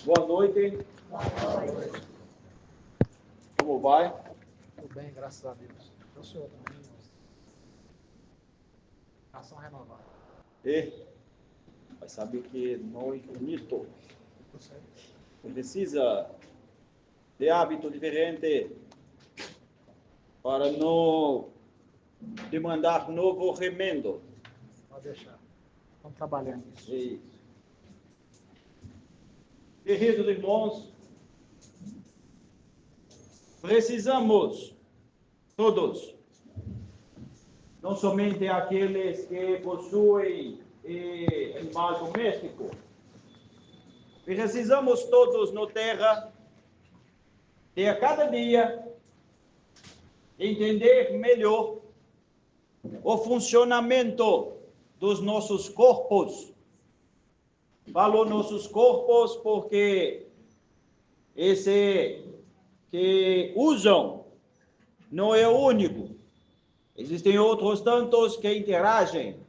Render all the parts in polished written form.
Boa noite. Como vai? Tudo bem, graças a Deus. O senhor também, ação renovada. E vai saber que não é infinito. Precisa de hábito diferente para não demandar novo remendo. Pode deixar. Estamos trabalhando isso. Isso. Queridos irmãos, precisamos todos, não somente aqueles que possuem animal doméstico, precisamos todos na terra de a cada dia entender melhor o funcionamento dos nossos corpos. Falo nossos corpos porque esse que usam não é o único. Existem outros tantos que interagem.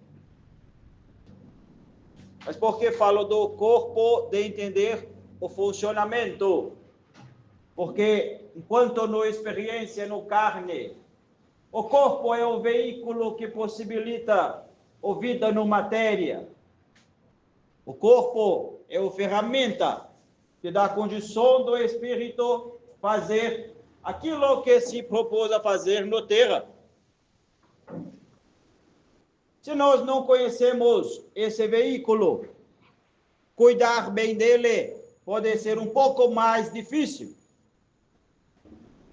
Mas por que falo do corpo, de entender o funcionamento? Porque enquanto na experiência no carne, o corpo é o veículo que possibilita a vida na matéria. O corpo é a ferramenta que dá a condição do espírito fazer aquilo que se propôs a fazer na terra. Se nós não conhecemos esse veículo, cuidar bem dele pode ser um pouco mais difícil.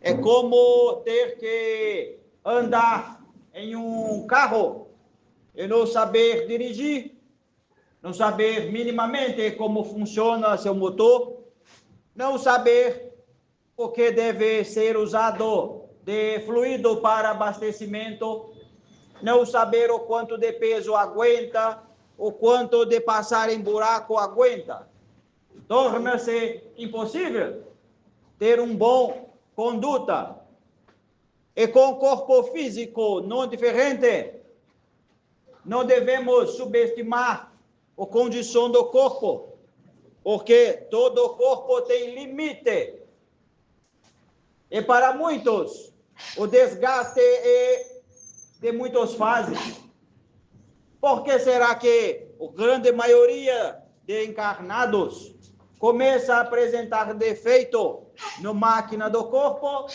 É como ter que andar em um carro e não saber dirigir, não saber minimamente como funciona seu motor, não saber o que deve ser usado de fluido para abastecimento, não saber o quanto de peso aguenta, o quanto de passar em buraco aguenta. Torna-se impossível ter um bom conduta. E com o corpo físico não diferente, não devemos subestimar a condição do corpo, porque todo corpo tem limite. E para muitos, o desgaste é de muitas fases. Por que será que a grande maioria de encarnados começa a apresentar defeito na máquina do corpo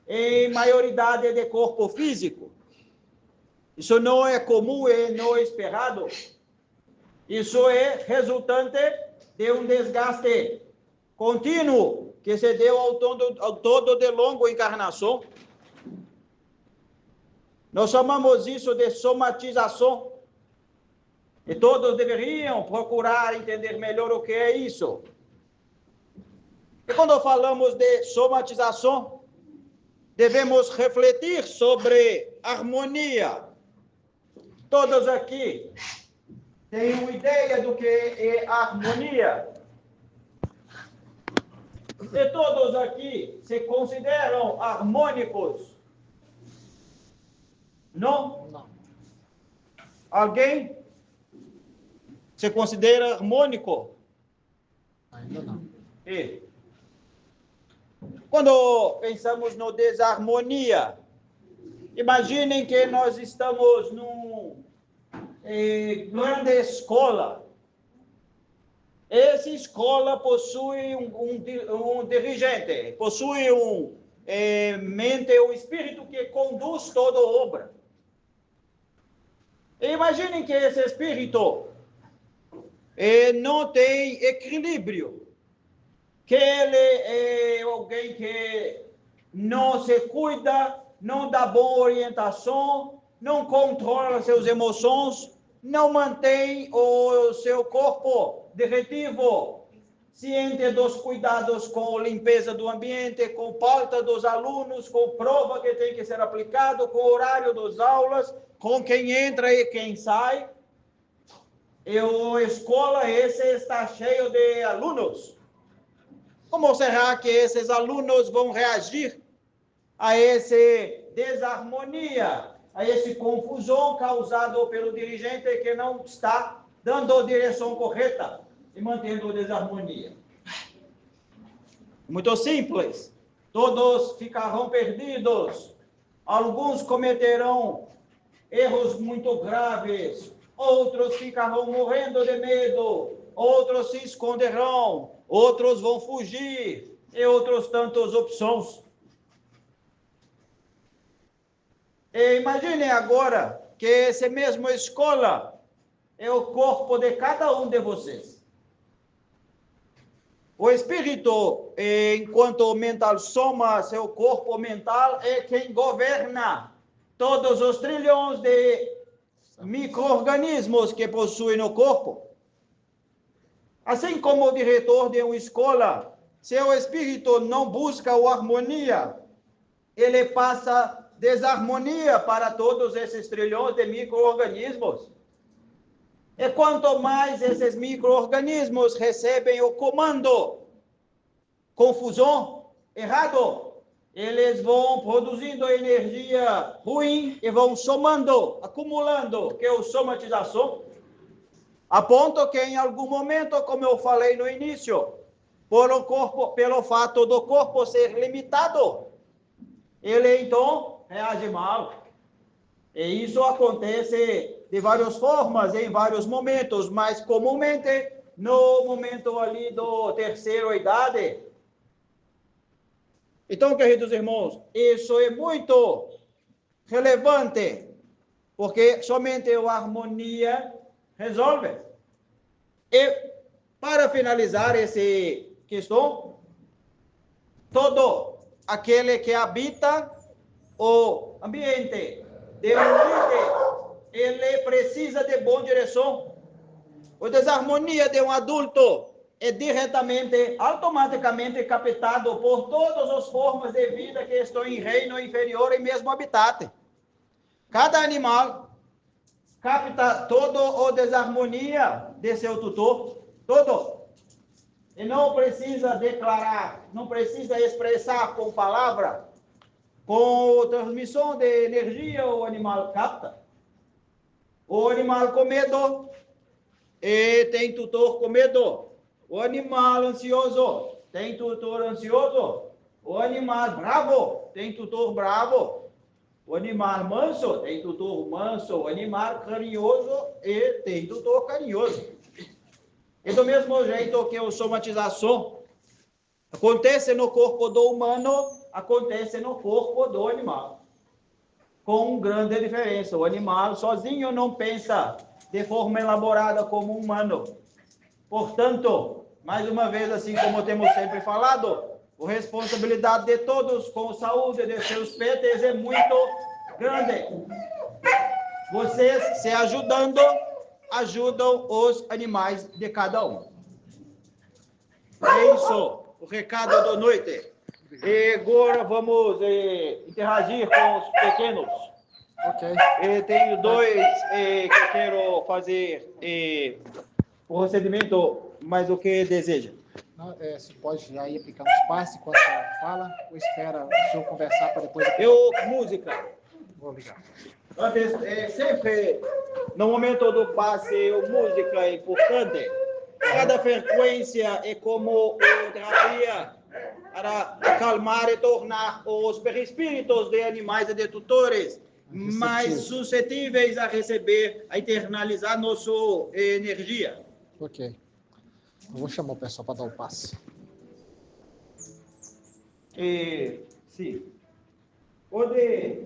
em maioridade de corpo físico? Isso não é comum e não é esperado. Isso é resultante de um desgaste contínuo que se deu ao todo de longa encarnação. Nós chamamos isso de somatização. E todos deveriam procurar entender melhor o que é isso. E quando falamos de somatização, devemos refletir sobre harmonia. Todos aqui têm uma ideia do que é harmonia. E todos aqui se consideram harmônicos? Não? Não. Alguém se considera harmônico? Ainda não. E quando pensamos no desarmonia, imaginem que nós estamos numa grande escola. Essa escola possui um dirigente, possui mente, um espírito que conduz toda a obra. E imaginem que esse espírito não tem equilíbrio, que ele é alguém que não se cuida, não dá boa orientação, não controla suas emoções, não mantém o seu corpo diretivo, ciente dos cuidados com a limpeza do ambiente, com pauta dos alunos, com prova que tem que ser aplicado, com o horário das aulas, com quem entra e quem sai. E a escola esse está cheio de alunos. Como será que esses alunos vão reagir a essa desarmonia, a essa confusão causada pelo dirigente que não está dando a direção correta e mantendo a desarmonia? Muito simples. Todos ficarão perdidos. Alguns cometerão erros muito graves. Outros ficarão morrendo de medo. Outros se esconderão. Outros vão fugir. E outros tantas opções. E imaginem agora que essa mesma escola é o corpo de cada um de vocês. O espírito, enquanto mental soma seu corpo mental, é quem governa todos os trilhões de micro-organismos que possuem no corpo. Assim como o diretor de uma escola, se o espírito não busca a harmonia, ele passa desarmonia para todos esses trilhões de micro-organismos. E quanto mais esses micro-organismos recebem o comando, confusão, errado, eles vão produzindo energia ruim e vão somando, acumulando, que é a somatização, a ponto que em algum momento, como eu falei no início, pelo fato do corpo ser limitado, ele então reage mal. E isso acontece de várias formas, em vários momentos, mas comumente no momento ali do terceira idade. Então, queridos irmãos, isso é muito relevante, porque somente a harmonia resolve. E, para finalizar essa questão, todo aquele que habita o ambiente de um líder, ele precisa de boa direção. A desarmonia de um adulto é diretamente, automaticamente captado por todas as formas de vida que estão em reino inferior e mesmo habitat. Cada animal capta toda a desarmonia de seu tutor, todo. E não precisa declarar, não precisa expressar com palavra, com transmissão de energia o animal capta. O animal com medo e tem tutor com medo. O animal ansioso tem tutor ansioso. O animal bravo tem tutor bravo. O animal manso tem tutor manso. O animal carinhoso e tem tutor carinhoso. E do mesmo jeito que a somatização acontece no corpo do humano, acontece no corpo do animal. Com grande diferença. O animal sozinho não pensa de forma elaborada como um humano. Portanto, mais uma vez, assim como temos sempre falado, a responsabilidade de todos com a saúde de seus pets é muito grande. Vocês se ajudando, ajudam os animais de cada um. É isso, o recado da noite. E agora vamos interagir com os pequenos. Ok. Tenho dois que quero fazer o procedimento, mas o que deseja? Não, você pode já ir aplicando os passos enquanto ela fala, ou espera o senhor conversar para depois... Música. Vou ligar. Antes, sempre, no momento do passe, a música é importante. Cada frequência é como terapia para acalmar e tornar os perispíritos de animais e de tutores mais suscetíveis a receber, a internalizar nossa energia. Ok. Eu vou chamar o pessoal para dar o passe. Sim. Pode...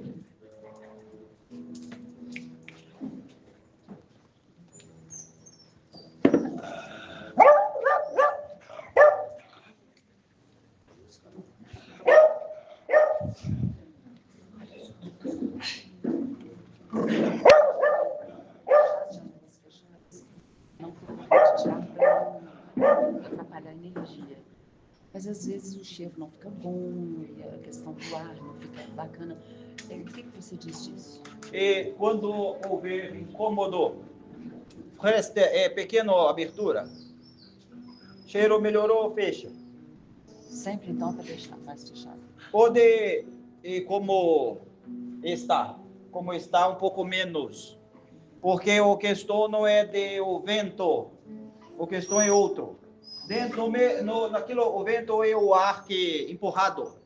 Atrapalhar a energia. Mas às vezes o cheiro não fica bom, e a questão do ar não fica bacana. O que você diz disso? E quando houver incômodo, preste pequena abertura. Cheiro melhorou, fecha. Sempre então para deixar mais fechado. Pode, como está um pouco menos. Porque a questão não é de o vento, a questão é outro. naquilo, o vento é o ar que é empurrado.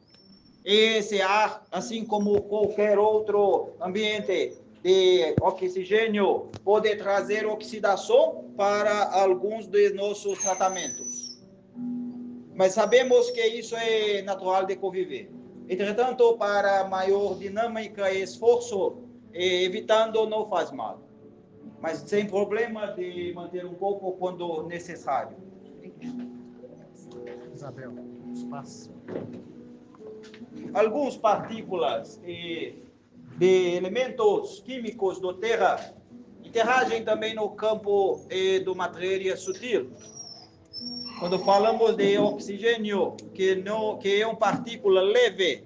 Esse ar, assim como qualquer outro ambiente de oxigênio, pode trazer oxidação para alguns de nossos tratamentos. Mas sabemos que isso é natural de conviver. Entretanto, para maior dinâmica e esforço, evitando não faz mal. Mas sem problema de manter um pouco quando necessário. Isabel, espaço. Algumas partículas de elementos químicos da Terra interagem também no campo da matéria sutil. Quando falamos de oxigênio, que é uma partícula leve,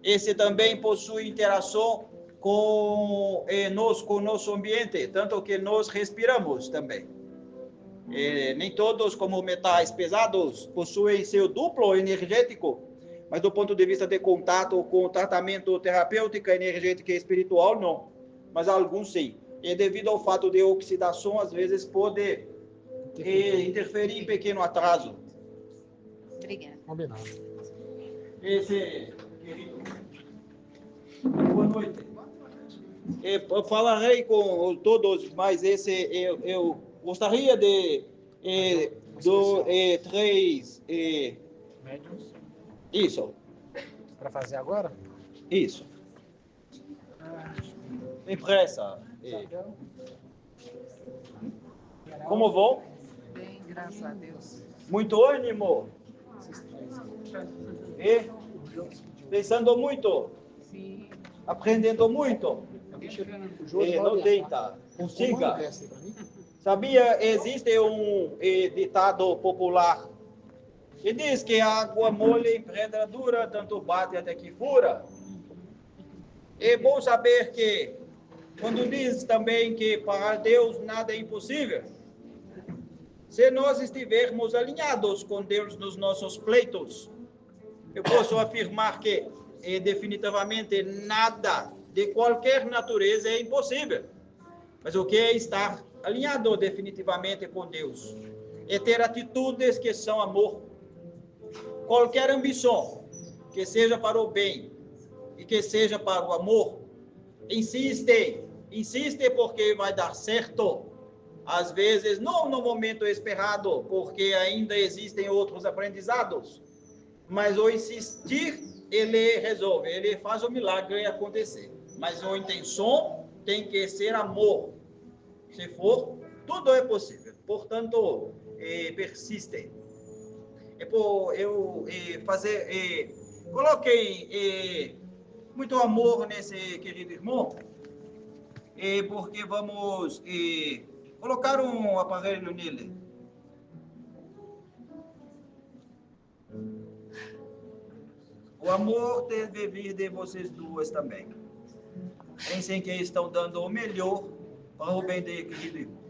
esse também possui interação com nosso ambiente, tanto que nós respiramos também. Nem todos, como metais pesados, possuem seu duplo energético, mas do ponto de vista de contato com tratamento terapêutico, energético e espiritual, não. Mas alguns sim. E devido ao fato de oxidação, às vezes pode interferir em pequeno atraso. Obrigada. Combinado. Esse, querido, boa noite. Eu falarei com todos, mas eu gostaria de três. Médiums. Isso. Para fazer agora? Isso. Tem pressa. Como vão? Bem, graças a Deus. Muito ânimo. E pensando muito. Sim. Aprendendo muito. Não tenta. Consiga. Essa aí pra mim? Sabia, existe um ditado popular que diz que a água mole em pedra dura, tanto bate até que fura. É bom saber que, quando diz também que para Deus nada é impossível, se nós estivermos alinhados com Deus nos nossos pleitos, eu posso afirmar que definitivamente nada de qualquer natureza é impossível. Mas o que é estar alinhado definitivamente com Deus? É ter atitudes que são amor. Qualquer ambição, que seja para o bem e que seja para o amor, insiste porque vai dar certo. Às vezes, não no momento esperado, porque ainda existem outros aprendizados, mas o insistir, ele resolve, ele faz o milagre acontecer. Mas a intenção tem que ser amor. Se for, tudo é possível. Portanto, persiste. Coloquei muito amor nesse querido irmão, porque vamos colocar um aparelho nele. O amor deve vir de vocês duas também. Pensem que estão dando o melhor para o bem de querido irmão.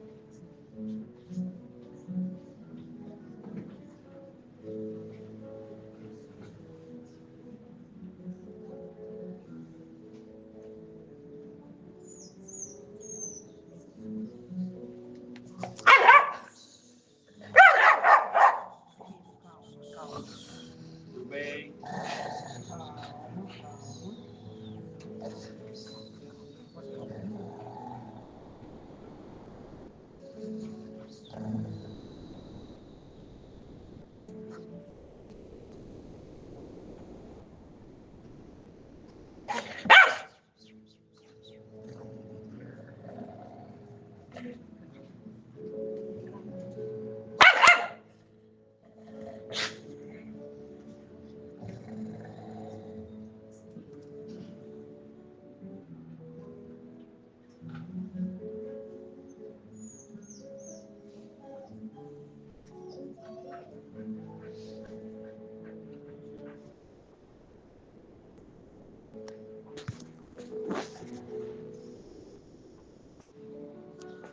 Tudo bem.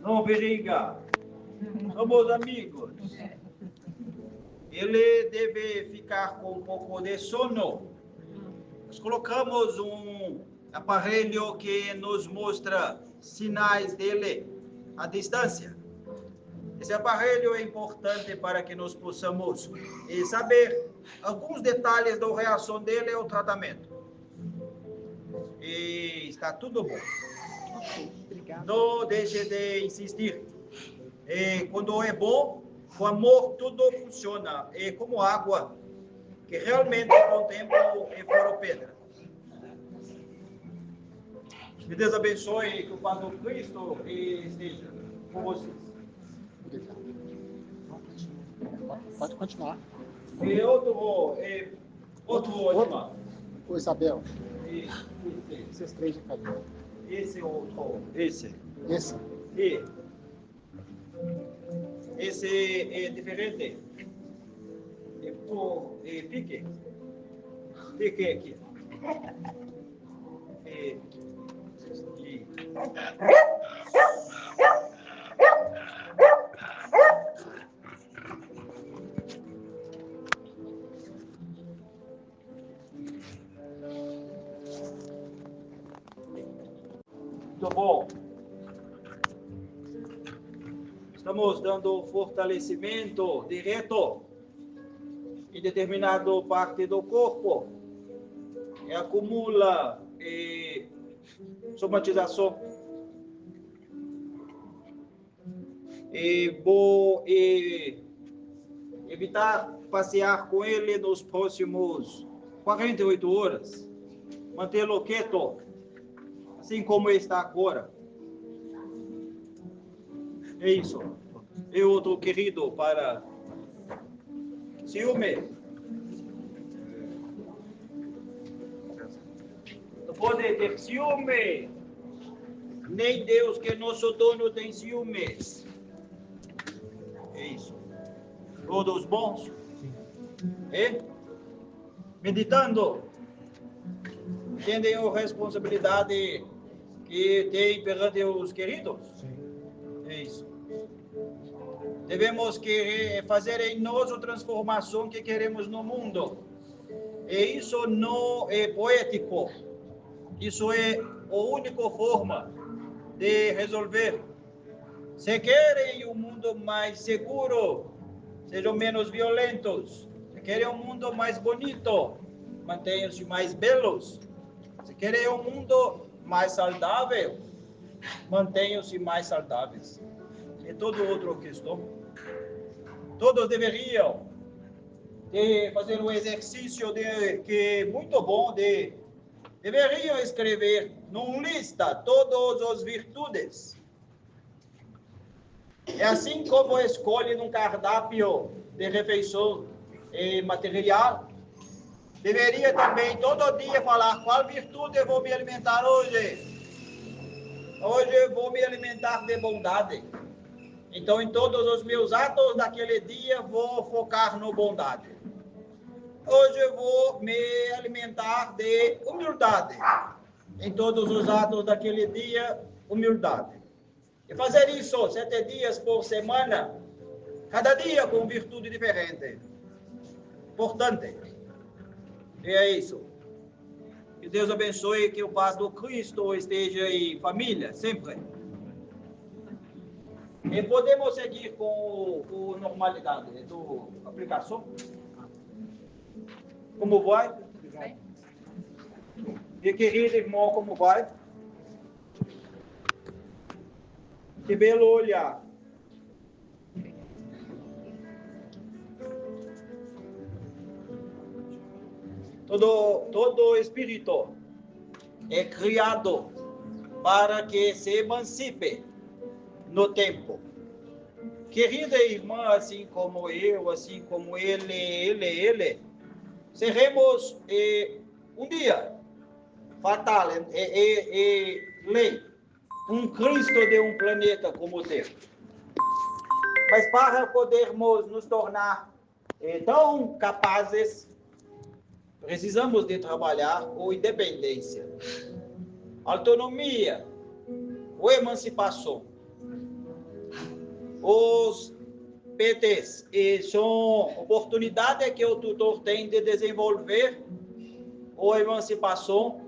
Não periga. Somos amigos. Ele deve ficar com um pouco de sono. Nós colocamos um aparelho que nos mostra sinais dele à distância. Esse aparelho é importante para que nós possamos saber alguns detalhes da reação dele ao tratamento. E está tudo bom. Ok, obrigado. Não deixe de insistir. Quando é bom, com amor tudo funciona. É como água, que realmente com o tempo fora pedra. Que Deus abençoe, que o Pai do Cristo esteja com vocês. Obrigado. Pode continuar. E outro irmão. Ô, Isabel, Esse. esses três de carinho. Esse outro. Esse. Esse. E esse é diferente. Pique. Pique aqui. E muito bom. Estamos dando fortalecimento direto em determinada parte do corpo. E acumula somatização. Vou evitar passear com ele nos próximos 48 horas. Mantê-lo quieto, assim como está agora. É isso. E outro querido para ciúme. Não pode ter ciúme. Nem Deus, que é nosso dono, tem ciúmes. É isso. Todos bons? Meditando. Entendem a responsabilidade que tem perante os queridos? É isso. Devemos querer fazer em nós a transformação que queremos no mundo. E isso não é poético. Isso é a única forma de resolver. Se querem um mundo mais seguro, sejam menos violentos. Se querem um mundo mais bonito, mantenham-se mais belos. Se querem um mundo mais saudável, mantenham-se mais saudáveis. É toda outra questão. Todos deveriam fazer um exercício que é muito bom, deveriam escrever numa lista todas as virtudes. É assim como escolhe num cardápio de refeição material, deveria também todo dia falar qual virtude eu vou me alimentar hoje. Hoje eu vou me alimentar de bondade. Então, em todos os meus atos daquele dia, vou focar na bondade. Hoje eu vou me alimentar de humildade. Em todos os atos daquele dia, humildade. E fazer isso 7 dias por semana, cada dia com virtude diferente. Importante. E é isso. Que Deus abençoe, que o paz do Cristo esteja em família, sempre. E podemos seguir com a normalidade da aplicação? Como vai? Obrigado. E querido irmão, como vai? Que belo olhar. Todo espírito é criado para que se emancipe no tempo. Querida irmã, assim como eu, assim como ele, seremos um dia fatal, lei, um Cristo de um planeta como o teu. Mas para podermos nos tornar tão capazes, precisamos de trabalhar com independência, autonomia, ou emancipação. Os PTs são oportunidades que o tutor tem de desenvolver ou emancipação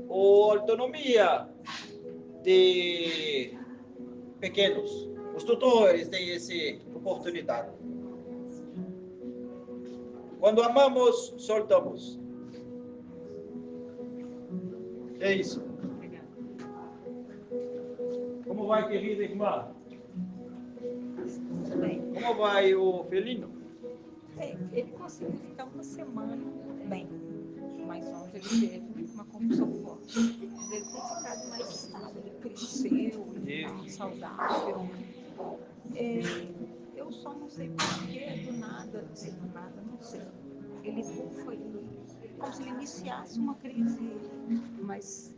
ou autonomia de pequenos. Os tutores têm essa oportunidade. Quando amamos, soltamos. É isso. Como vai, querida irmã? Tudo bem. Como vai o felino? Ele conseguiu ficar uma semana bem, mas ontem ele teve uma compulsão forte. Mas ele tem ficado mais estável, ele cresceu, ele está saudável. Eu só não sei porquê, do nada, não sei. Ele foi como se ele iniciasse uma crise, mas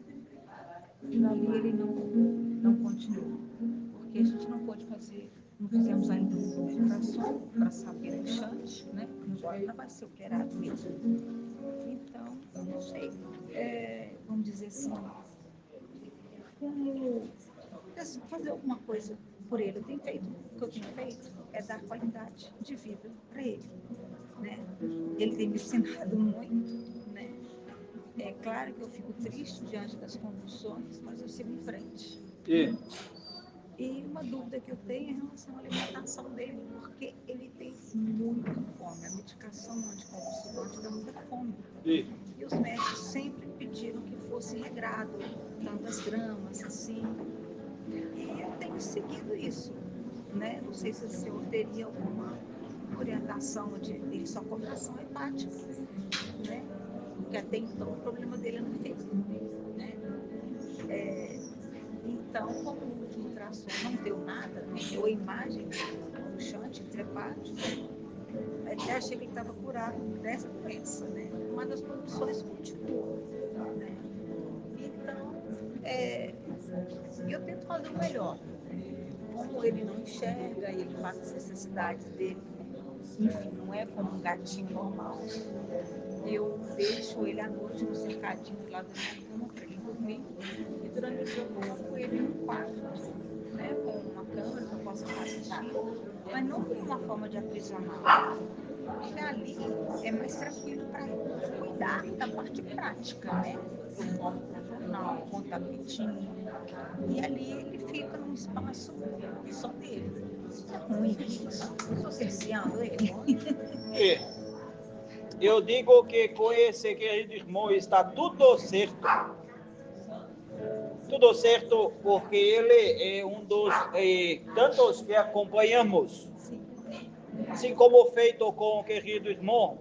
dali ele não continuou. Porque a gente não pode fazer, não fizemos ainda um ultrassom para saber o chante, né? Agora vai ser operado mesmo. Então, eu não sei. Vamos dizer assim, como fazer alguma coisa por ele. O que eu tenho feito é dar qualidade de vida para ele, né? Ele tem me ensinado muito, né? É claro que eu fico triste diante das convulsões, mas eu sigo em frente. E uma dúvida que eu tenho é em relação à alimentação dele, porque ele tem muita fome. A medicação anticonvulsivante dá muita fome. E os médicos sempre pediram que fosse regrado, tantas gramas, assim. E eu tenho seguido isso, né? Não sei se o senhor teria alguma orientação de ele só come ração hepática, né? Porque até então o problema dele é no fígado, né? Então, como o último ultrassom não deu nada, ou imagem do chante intrahepático, até achei que ele estava curado dessa doença, né? Uma das condições continua, né? Então, eu tento fazer o melhor. Como ele não enxerga, ele faz as necessidades dele, enfim, não é como um gatinho normal. Eu deixo ele à noite no cercadinho lá da minha cama para ele dormir. E durante o dia eu coloco ele no quarto, né, com uma câmera que eu possa assistir, mas não com uma forma de aprisionar. Porque ali é mais tranquilo para cuidar da parte prática, né? Eu coloco o jornal, com o tapetinho. E ali ele fica num espaço só dele. Isso é ruim, isso. Eu estou cerceando ele. Eu digo que com esse querido irmão está tudo certo. Tudo certo, porque ele é um dos tantos que acompanhamos. Assim como feito com o querido irmão,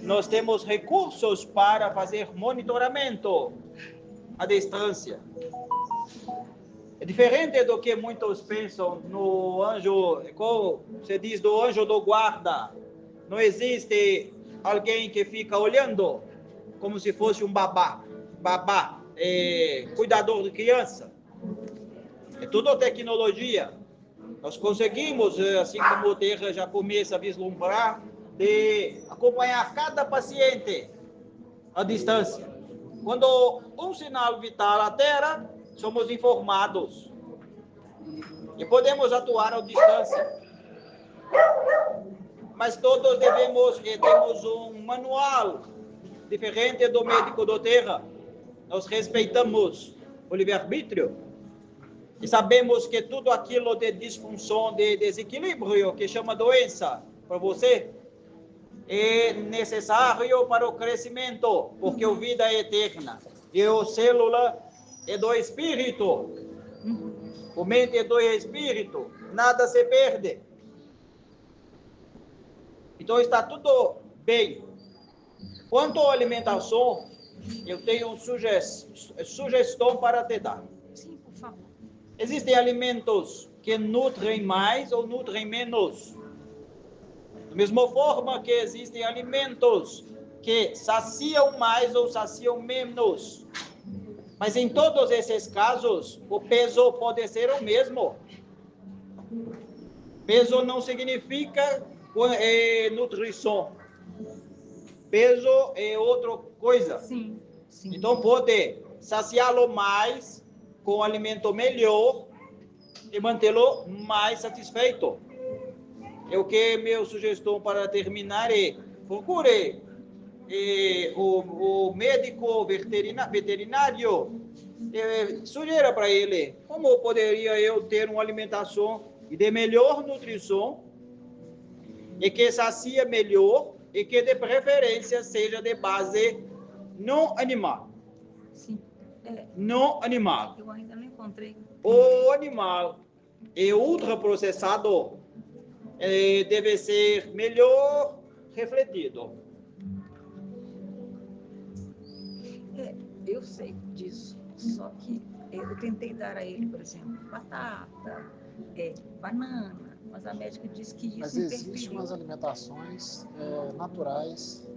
nós temos recursos para fazer monitoramento à distância. É diferente do que muitos pensam no anjo, como se diz, do anjo do guarda. Não existe alguém que fica olhando como se fosse um babá, cuidador de criança. É tudo tecnologia. Nós conseguimos, assim como o Terra já começa a vislumbrar, de acompanhar cada paciente à distância. Quando um sinal vital altera, somos informados e podemos atuar à distância. Mas todos temos um manual diferente do médico do Terra. Nós respeitamos o livre-arbítrio e sabemos que tudo aquilo de disfunção, de desequilíbrio que chama doença para você é necessário para o crescimento, porque a vida é eterna e a célula é do espírito, o mente é do espírito, nada se perde. Então está tudo bem. Quanto à alimentação, eu tenho uma sugestão para te dar. Sim, por favor. Existem alimentos que nutrem mais ou nutrem menos. Da mesma forma que existem alimentos que saciam mais ou saciam menos. Mas em todos esses casos, o peso pode ser o mesmo. Peso não significa nutrição. Peso é outra coisa. Sim. Então pode saciá-lo mais com um alimento melhor e mantê-lo mais satisfeito. É o que minha sugestão para terminar é: procure o médico veterinário Sugere para ele como poderia eu ter uma alimentação de melhor nutrição e que sacia melhor e que de preferência seja de base não animal. Sim. Não animal. Eu ainda não encontrei. O animal é ultraprocessado, deve ser melhor refletido. Eu sei disso, só que eu tentei dar a ele, por exemplo, batata, banana, mas a médica disse que isso Mas existem umas alimentações naturais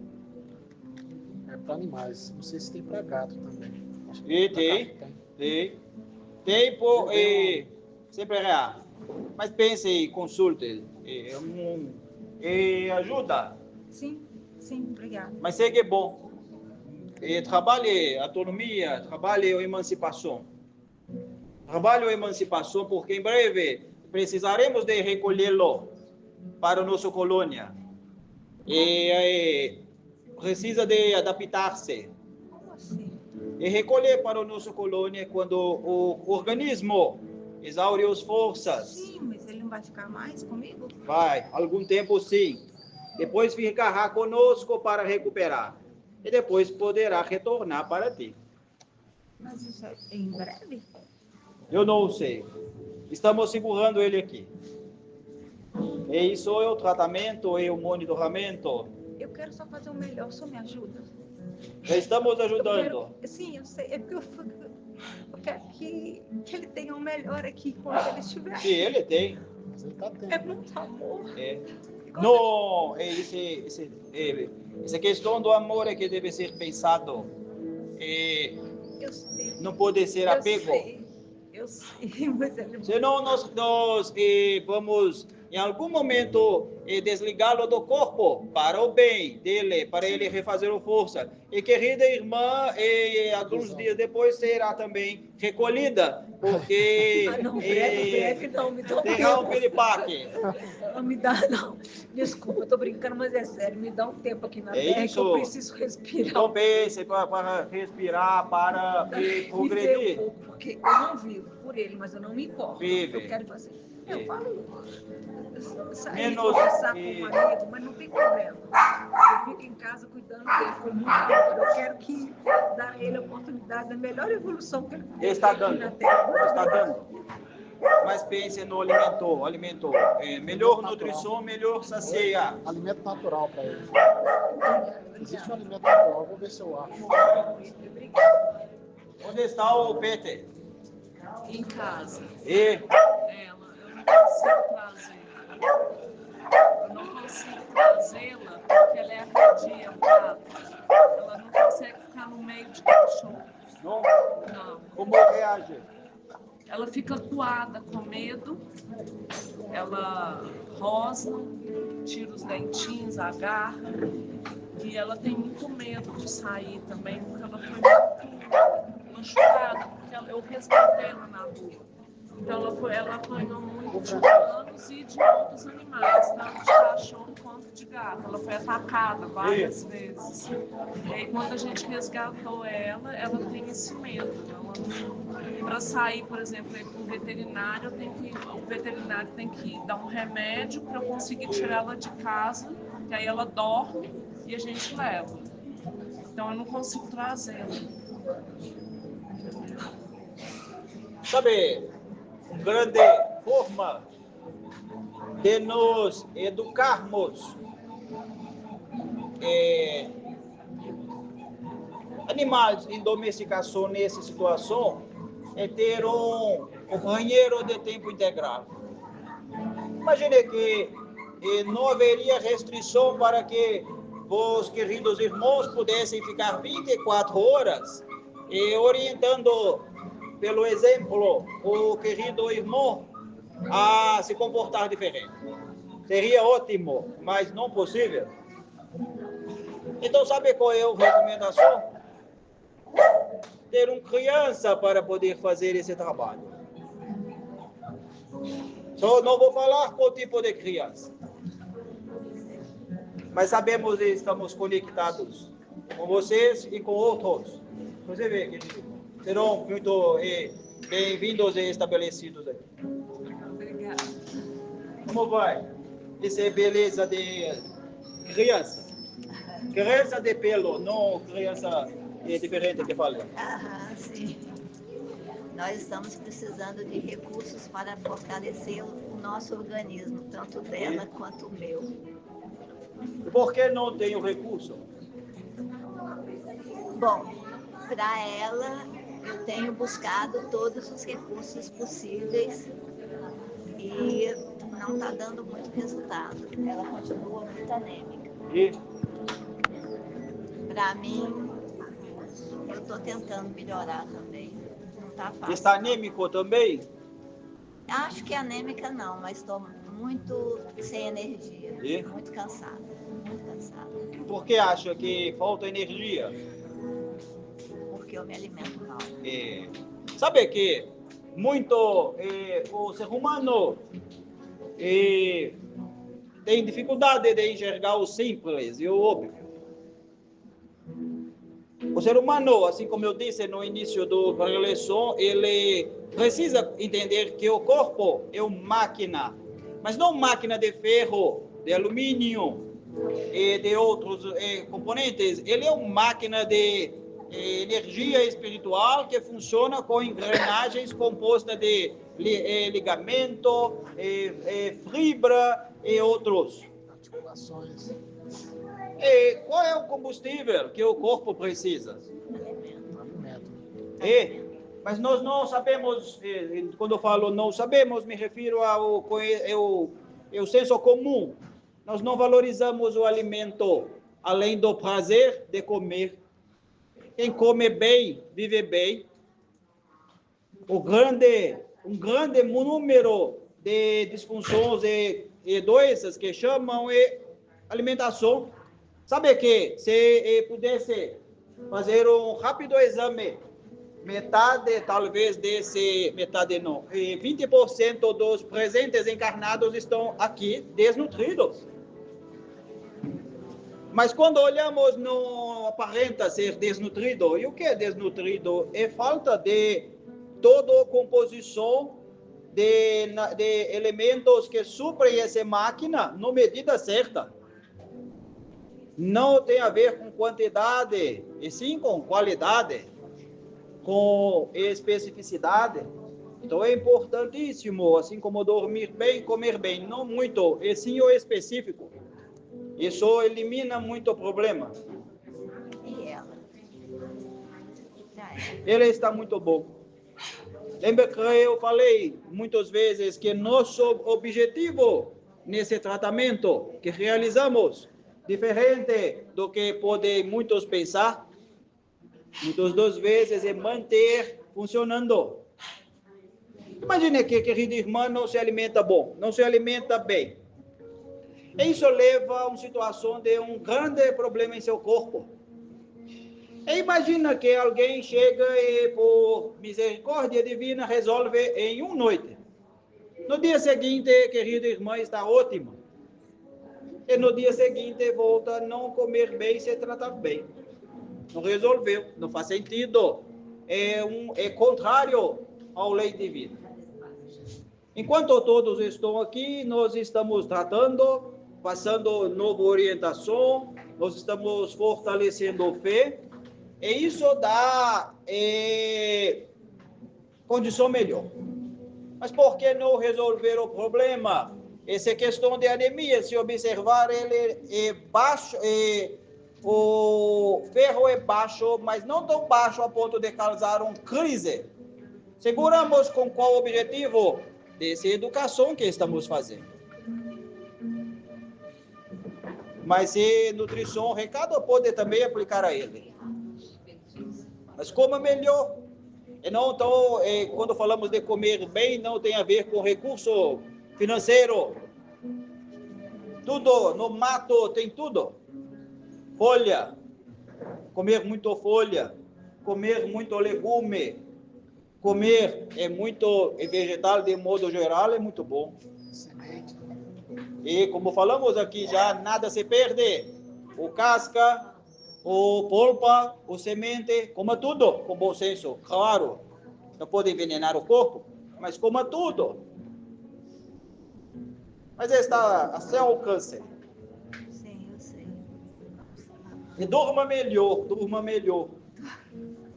para animais. Não sei se tem para gato também. Acho que Tem sempre real. Mas pense e consulte. Ajuda. Sim, obrigada. Mas sei que é bom. Trabalhe autonomia, trabalhe a emancipação. Trabalhe a emancipação porque em breve precisaremos de recolhê-lo para a nossa colônia. Precisa de adaptar-se. Como assim? E recolher para a nossa colônia quando o organismo exaure as forças. Sim, mas ele não vai ficar mais comigo? Vai, algum tempo sim. Depois ficará conosco para recuperar. E depois poderá retornar para ti. Mas isso é em breve? Eu não sei. Estamos segurando ele aqui. E isso é o tratamento e o monitoramento. Eu quero só fazer o melhor, o senhor me ajuda? Já estamos ajudando. Sim, eu sei. É porque eu quero que ele tenha o melhor aqui quando ele estiver. Sim, ele tem. Mas ele tá tendo. É muito amor. Não, essa questão do amor é que deve ser pensado. Eu sei. Não pode ser apego. Eu sei, mas ele... Senão nós vamos, em algum momento, desligá-lo do corpo para o bem dele, para ele refazer a força. E querida irmã, alguns dias depois será também recolhida, porque... não, breve não, me dá um terá um tempo. piripaque. Não me dá, não. Desculpa, eu tô brincando, mas é sério, me dá um tempo aqui na terra que eu preciso respirar. Então pense para respirar, para progredir. Porque eu não vivo por ele, mas eu não me importo. Vive. Eu quero fazer. Eu falo, sair Menos, conversar com um amigo, mas não tem problema. Eu fico em casa cuidando dele com muito amor. Eu quero dar a ele a oportunidade da melhor evolução que ele está aqui dando. na Terra. Está dando. Mas pense no alimento. Melhor nutrição, melhor sacia. Alimento natural para ele. Obrigada. Existe um alimento natural, vou ver se eu acho. Obrigada. Onde está o Peter? Em casa. E Eu não consigo trazê-la porque ela é arredia. Ela não consegue ficar no meio de cachorros. não? Não. Como reage? Ela fica coada com medo, ela rosna, tira os dentinhos, agarra, e ela tem muito medo de sair também, porque ela foi muito machucada, porque eu resgatei ela na rua. Então ela apanhou muito de humanos e de outros animais, tanto de cachorro quanto de gato. Ela foi atacada várias vezes. E aí quando a gente resgatou ela tem esse medo. Para sair, por exemplo, para o veterinário, o veterinário tem que dar um remédio para eu conseguir tirar ela de casa, que aí ela dorme e a gente leva. Então eu não consigo trazê-la. Sabe, grande forma de nos educarmos animais em domesticação nessa situação é ter um banheiro de tempo integral. Imagine que não haveria restrição para que os queridos irmãos pudessem ficar 24 horas orientando pelo exemplo o querido irmão a se comportar diferente. Seria ótimo, mas não possível. Então, sabe qual é a recomendação? Ter uma criança para poder fazer esse trabalho. Só não vou falar qual tipo de criança. Mas sabemos que estamos conectados com vocês e com outros. Você vê, querido. serão muito bem-vindos e estabelecidos aqui. Obrigada. Como vai? Isso é beleza de criança. Criança de pelo, não criança diferente que fala. Ah, sim. Nós estamos precisando de recursos para fortalecer o nosso organismo, tanto dela quanto o meu. Por que não tem o recurso? Bom, para ela, eu tenho buscado todos os recursos possíveis e não está dando muito resultado. Ela continua muito anêmica. E Para mim, eu estou tentando melhorar também. Não está fácil. está anêmico também? Acho que anêmica não, mas estou muito sem energia. E? Muito cansada. Muito cansada. Por que acha que falta energia? Porque eu me alimento mal. Sabe que muito o ser humano tem dificuldade de enxergar o simples e o óbvio. O ser humano, assim como eu disse no início da preleção, ele precisa entender que o corpo é uma máquina, mas não máquina de ferro, de alumínio e de outros componentes. Ele é uma máquina de energia espiritual que funciona com engrenagens compostas de ligamento, fibra e outros. Articulações. E qual é o combustível que o corpo precisa? Alimento. Mas nós não sabemos, quando eu falo não sabemos, me refiro ao senso comum. Nós não valorizamos o alimento além do prazer de comer. Quem come bem, vive bem. Um grande número de disfunções e doenças que chamam alimentação. Sabe que se pudesse fazer um rápido exame, metade, talvez metade não, 20% dos presentes encarnados estão aqui desnutridos. Mas quando olhamos, não aparenta ser desnutrido. E o que é desnutrido? É falta de toda a composição de elementos que suprem essa máquina na medida certa. Não tem a ver com quantidade, e sim com qualidade, com especificidade. Então é importantíssimo, assim como dormir bem, comer bem, não muito, e sim o específico. Isso elimina muito problema. E ela? Ele está muito bom. Lembra que eu falei muitas vezes que nosso objetivo nesse tratamento que realizamos, diferente do que podem muitos pensar, muitas das vezes é manter funcionando. Imagine que, querida irmã, não se alimenta bom, não se alimenta bem. Isso leva a uma situação de um grande problema em seu corpo. E imagina que alguém chega e, por misericórdia divina, resolve em uma noite. No dia seguinte, querida irmã, está ótima. E no dia seguinte, volta a não comer bem e se tratar bem. Não resolveu, não faz sentido. É contrário à lei divina. Enquanto todos estão aqui, nós estamos tratando, passando nova orientação, nós estamos fortalecendo a fé, e isso dá condição melhor. Mas por que não resolver o problema? Essa questão de anemia, se observar, ele é baixo, o ferro é baixo, mas não tão baixo a ponto de causar uma crise. Seguramos com qual objetivo? Dessa educação que estamos fazendo. Mas se nutrição, recado pode também aplicar a ele. Mas coma melhor. E não então, quando falamos de comer bem, não tem a ver com recurso financeiro. Tudo, no mato tem tudo. Folha, comer muito folha, comer muito legume, comer muito vegetal de modo geral é muito bom. E como falamos aqui já, nada se perde. O casca, ou polpa, ou semente, coma tudo, com bom senso, claro. Não pode envenenar o corpo, mas coma tudo. Mas está a seu alcance. Sim, eu sei. E durma melhor, durma melhor.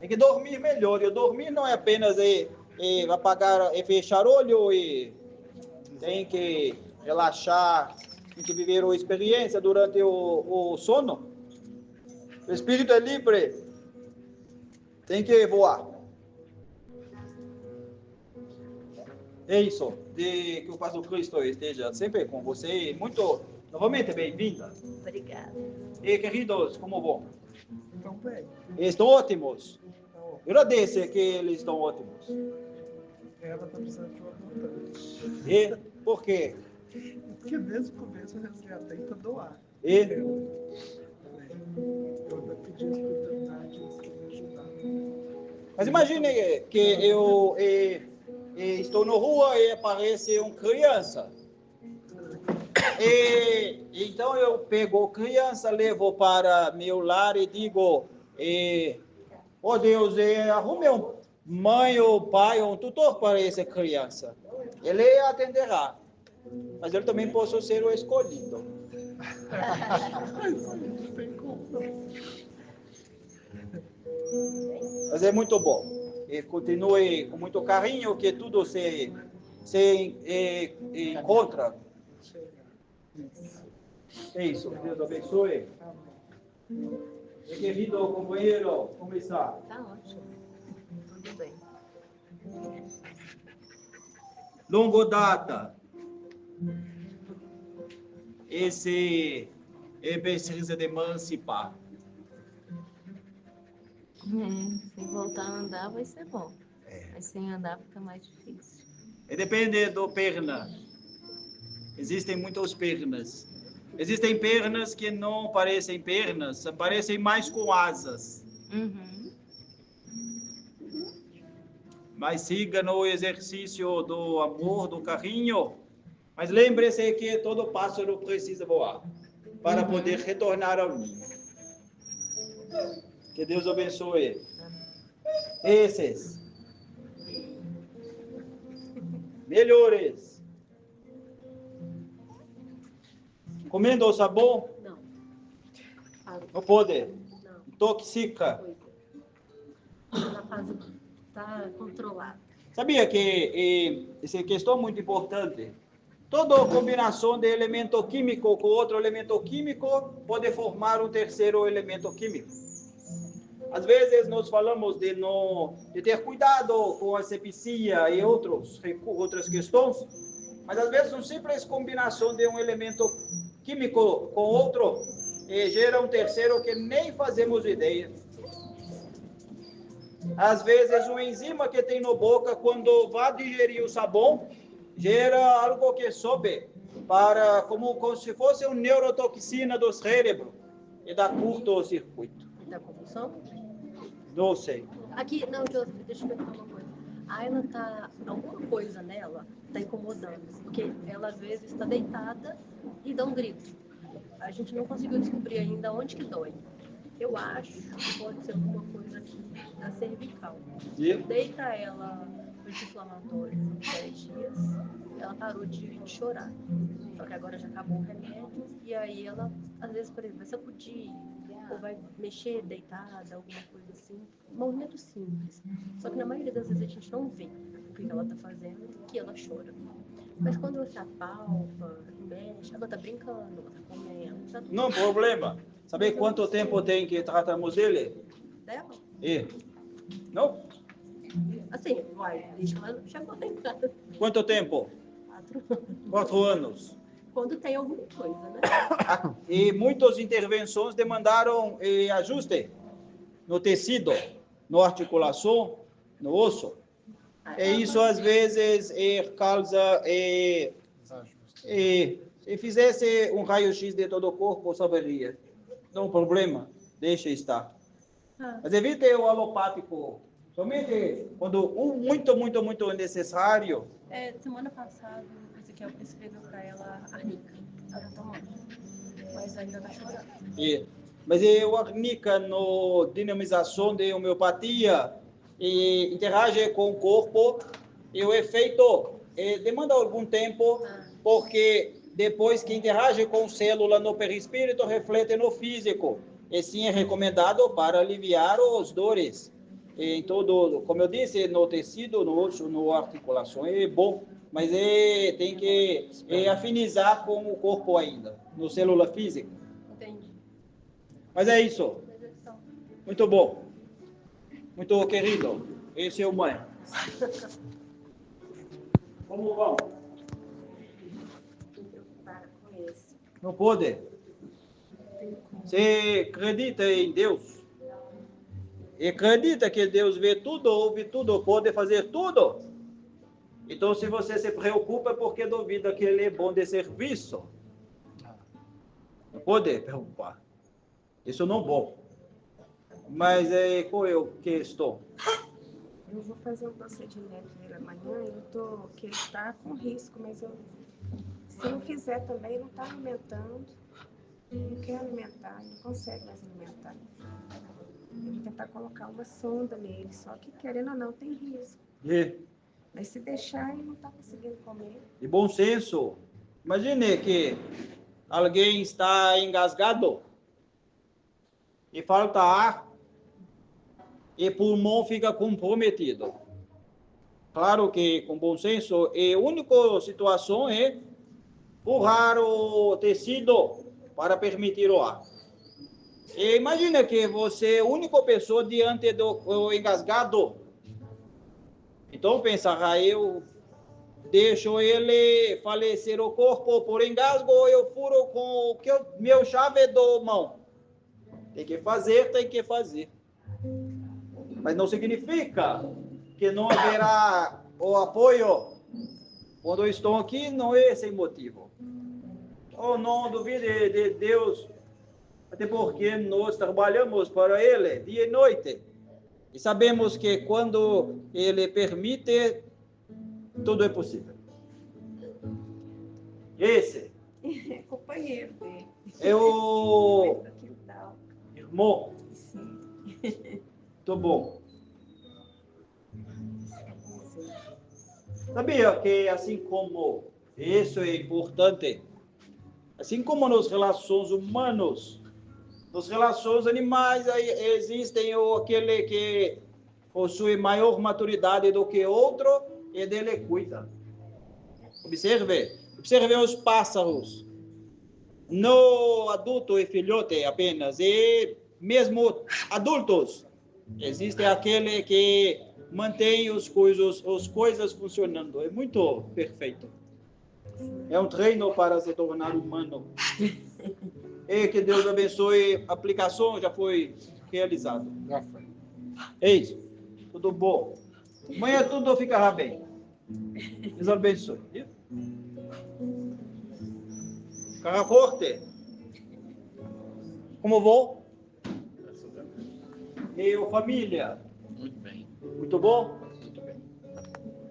Tem que dormir melhor. E dormir não é apenas apagar, fechar o olho e tem que relaxar, tem que viver uma experiência durante o sono. O espírito é livre, tem que voar. É isso, que o Paz do Cristo esteja sempre com você. Muito, novamente, bem-vinda. Obrigada. E, queridos, como vão? Então, bem. Estão ótimos. Eu agradeço que eles estão ótimos. Ela está precisando de uma montante. E por quê? Porque desde o começo eu já tento doar. E Eu ainda pedi as autoridades para me ajudar. mas imagine que eu estou na rua e aparece uma criança. E então eu pego a criança, levo para meu lar e digo, oh Deus, arrume um mãe ou pai ou um tutor para essa criança. Ele atenderá. Mas eu também posso ser o escolhido. Não tem como. Mas é muito bom. E continue com muito carinho, que tudo se encontra. É isso. Deus abençoe. E querido companheiro, como está? Tá ótimo. Tudo bem. Longa data. Esse precisa de emancipar. Se voltar a andar vai ser bom. Mas sem andar fica mais difícil. E depende do perna. Existem muitas pernas. Existem pernas que não parecem pernas, parecem mais com asas. Uhum. Mas siga no exercício do amor, do carinho. Mas lembre-se que todo pássaro precisa voar para poder retornar ao ninho. Que Deus abençoe. Esses melhores. Comendo o sabão? Não. Não pode. Não. Intoxica. Na fase está controlada. Sabia que essa é questão muito importante. Toda combinação de elemento químico com outro elemento químico pode formar um terceiro elemento químico. Às vezes nós falamos de ter cuidado com a asepsia e outras questões, mas às vezes uma simples combinação de um elemento químico com outro gera um terceiro que nem fazemos ideia. Às vezes uma enzima que tem na boca, quando vai digerir o sabão, gera algo que sobe como se fosse uma neurotoxina do cérebro e dá curto-circuito. Da convulsão? Não sei. Aqui, não, Joseph, deixa eu perguntar uma coisa. A Ayla tá, alguma coisa nela tá incomodando, porque ela às vezes está deitada e dá um grito. A gente não conseguiu descobrir ainda onde que dói. Eu acho que pode ser alguma coisa aqui da cervical. E? Deita ela anti-inflamatório por 10 dias, ela parou de chorar. Só que agora já acabou o remédio e aí ela, às vezes, por exemplo, vai sacudir ou vai mexer deitada, alguma coisa assim. Um movimento simples. Só que na maioria das vezes a gente não vê o que ela tá fazendo, que ela chora. Mas quando você apalpa, mexe, ela tá brincando, ela tá comendo, tá tudo Não problema. Sabe quanto tempo tem que tratarmos dele? dela. E? Não? Assim, vai, deixa ela chegar em casa. Quanto tempo? 4 anos. 4 anos. Quando tem alguma coisa, né? E muitas intervenções demandaram ajuste no tecido, na articulação, no osso. E isso às vezes causa se fizesse um raio-x de todo o corpo, saberia. Não problema, deixa estar. Mas evite o alopático. Somente quando muito necessário. Semana passada, o Ezequiel prescreveu para ela arnica. Ela tá tomando. Mas ainda tá chorando. E mas eu aplica no dinamização de homeopatia e interage com o corpo e o efeito demanda algum tempo, porque depois que interage com célula no perispírito, reflete no físico. E sim é recomendado para aliviar os dores. Em todo, como eu disse, no tecido, no osso, no articulação, é bom, mas tem que afinizar com o corpo ainda, no célula física. Entendi. Mas é isso. Muito bom. Muito querido. Esse é o mãe. Como vão? Não pode. Você acredita em Deus? E acredita que Deus vê tudo, ouve tudo, pode fazer tudo? Então, se você se preocupa, é porque duvida que Ele é bom de serviço. Não pode preocupar. Isso não é bom. Mas qual é a questão? Eu vou fazer um procedimento nele amanhã, que ele está com risco, mas se eu fizer também, não está alimentando, não quer alimentar, não consegue mais alimentar. Eu vou tentar colocar uma sonda nele, só que querendo ou não, tem risco. Mas se deixar, ele não está conseguindo comer. De bom senso, imagine que alguém está engasgado e falta ar e o pulmão fica comprometido. Claro que com bom senso, a única situação é empurrar o tecido para permitir o ar. E imagina que você é a única pessoa diante do engasgado. Então pensa, eu deixo ele falecer o corpo por engasgo ou eu furo com o meu chave do mão. Tem que fazer. Mas não significa que não haverá o apoio. Quando eu estou aqui, não é sem motivo. Oh, não duvide de Deus, até porque nós trabalhamos para Ele dia e noite. E sabemos que quando Ele permite, tudo é possível. Esse É companheiro dele. é o irmão. Sim. Muito bom. Sabia que assim como isso é importante, assim como nas relações humanas, nas relações animais existem aquele que possui maior maturidade do que outro e dele cuida. Observe os pássaros. No adulto e filhote apenas, e mesmo adultos, existe aquele que mantém as coisas funcionando. É muito perfeito. É um treino para se tornar humano. E que Deus abençoe. A aplicação já foi realizada. Já foi. É isso. Tudo bom. Amanhã tudo ficará bem. Deus abençoe. Ficará forte. Como vou? E a família? Muito bem. Muito bom? Muito bem.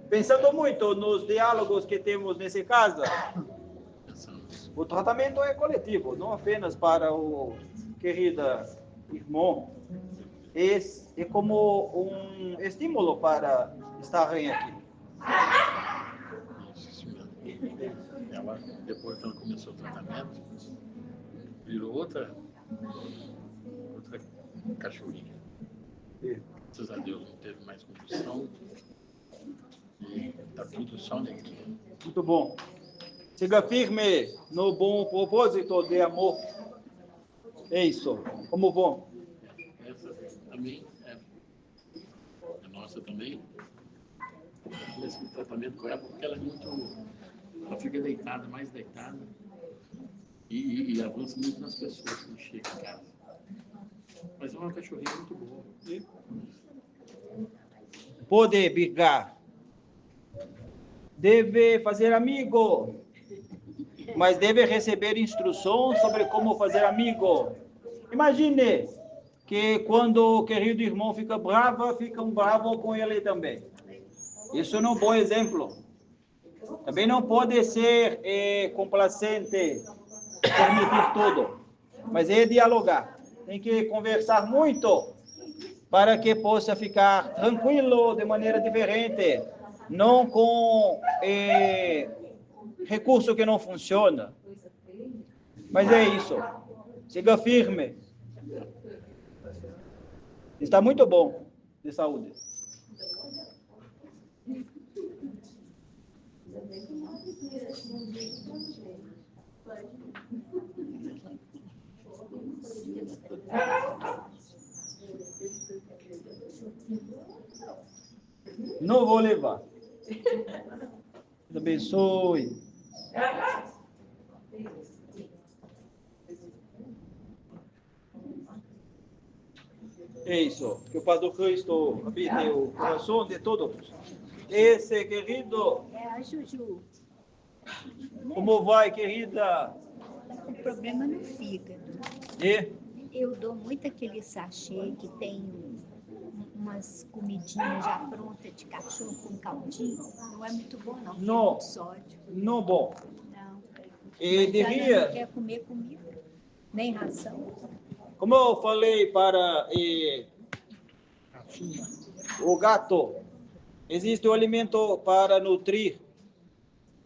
Pensando muito nos diálogos que temos nessa casa, Pensamos. o tratamento é coletivo, não apenas para o querido irmão. É como um estímulo para estarem aqui. Isso mesmo. Ela, depois que ela começou o tratamento, virou outra cachorrinha. Graças a Deus não teve mais convulsão. E está tudo só alegria. Muito bom. Siga firme no bom propósito de amor. É isso. Como bom. Essa também é nossa também. Esse tratamento com ela, porque ela é muito. Ela fica deitada, mais deitada. E avança muito nas pessoas quando chega em casa. Mas é uma cachorrinha muito boa. Pode brigar. Deve fazer amigo. Mas deve receber instruções sobre como fazer amigo. Imagine que quando o querido irmão fica bravo, ficam bravos com ele também. Isso não é um bom exemplo. Também não pode ser complacente, permitir tudo. Mas é dialogar. tem que conversar muito para que possa ficar tranquilo de maneira diferente, não com recurso que não funciona. Mas é isso. Siga firme. Está muito bom de saúde. Não vou levar. Deus abençoe. É isso. Que o Pai do Cristo habite o coração de todos. Esse querido. É a Juju. Como vai, querida? O problema no fígado. E? Eu dou muito aquele sachê que tem umas comidinhas já prontas de cachorro com caldinho. Não é muito bom, não. Não. Muito sódio. Não bom. Não. E Mas devia. ela não quer comer comida, nem ração. Como eu falei para o gato, existe o alimento para nutrir.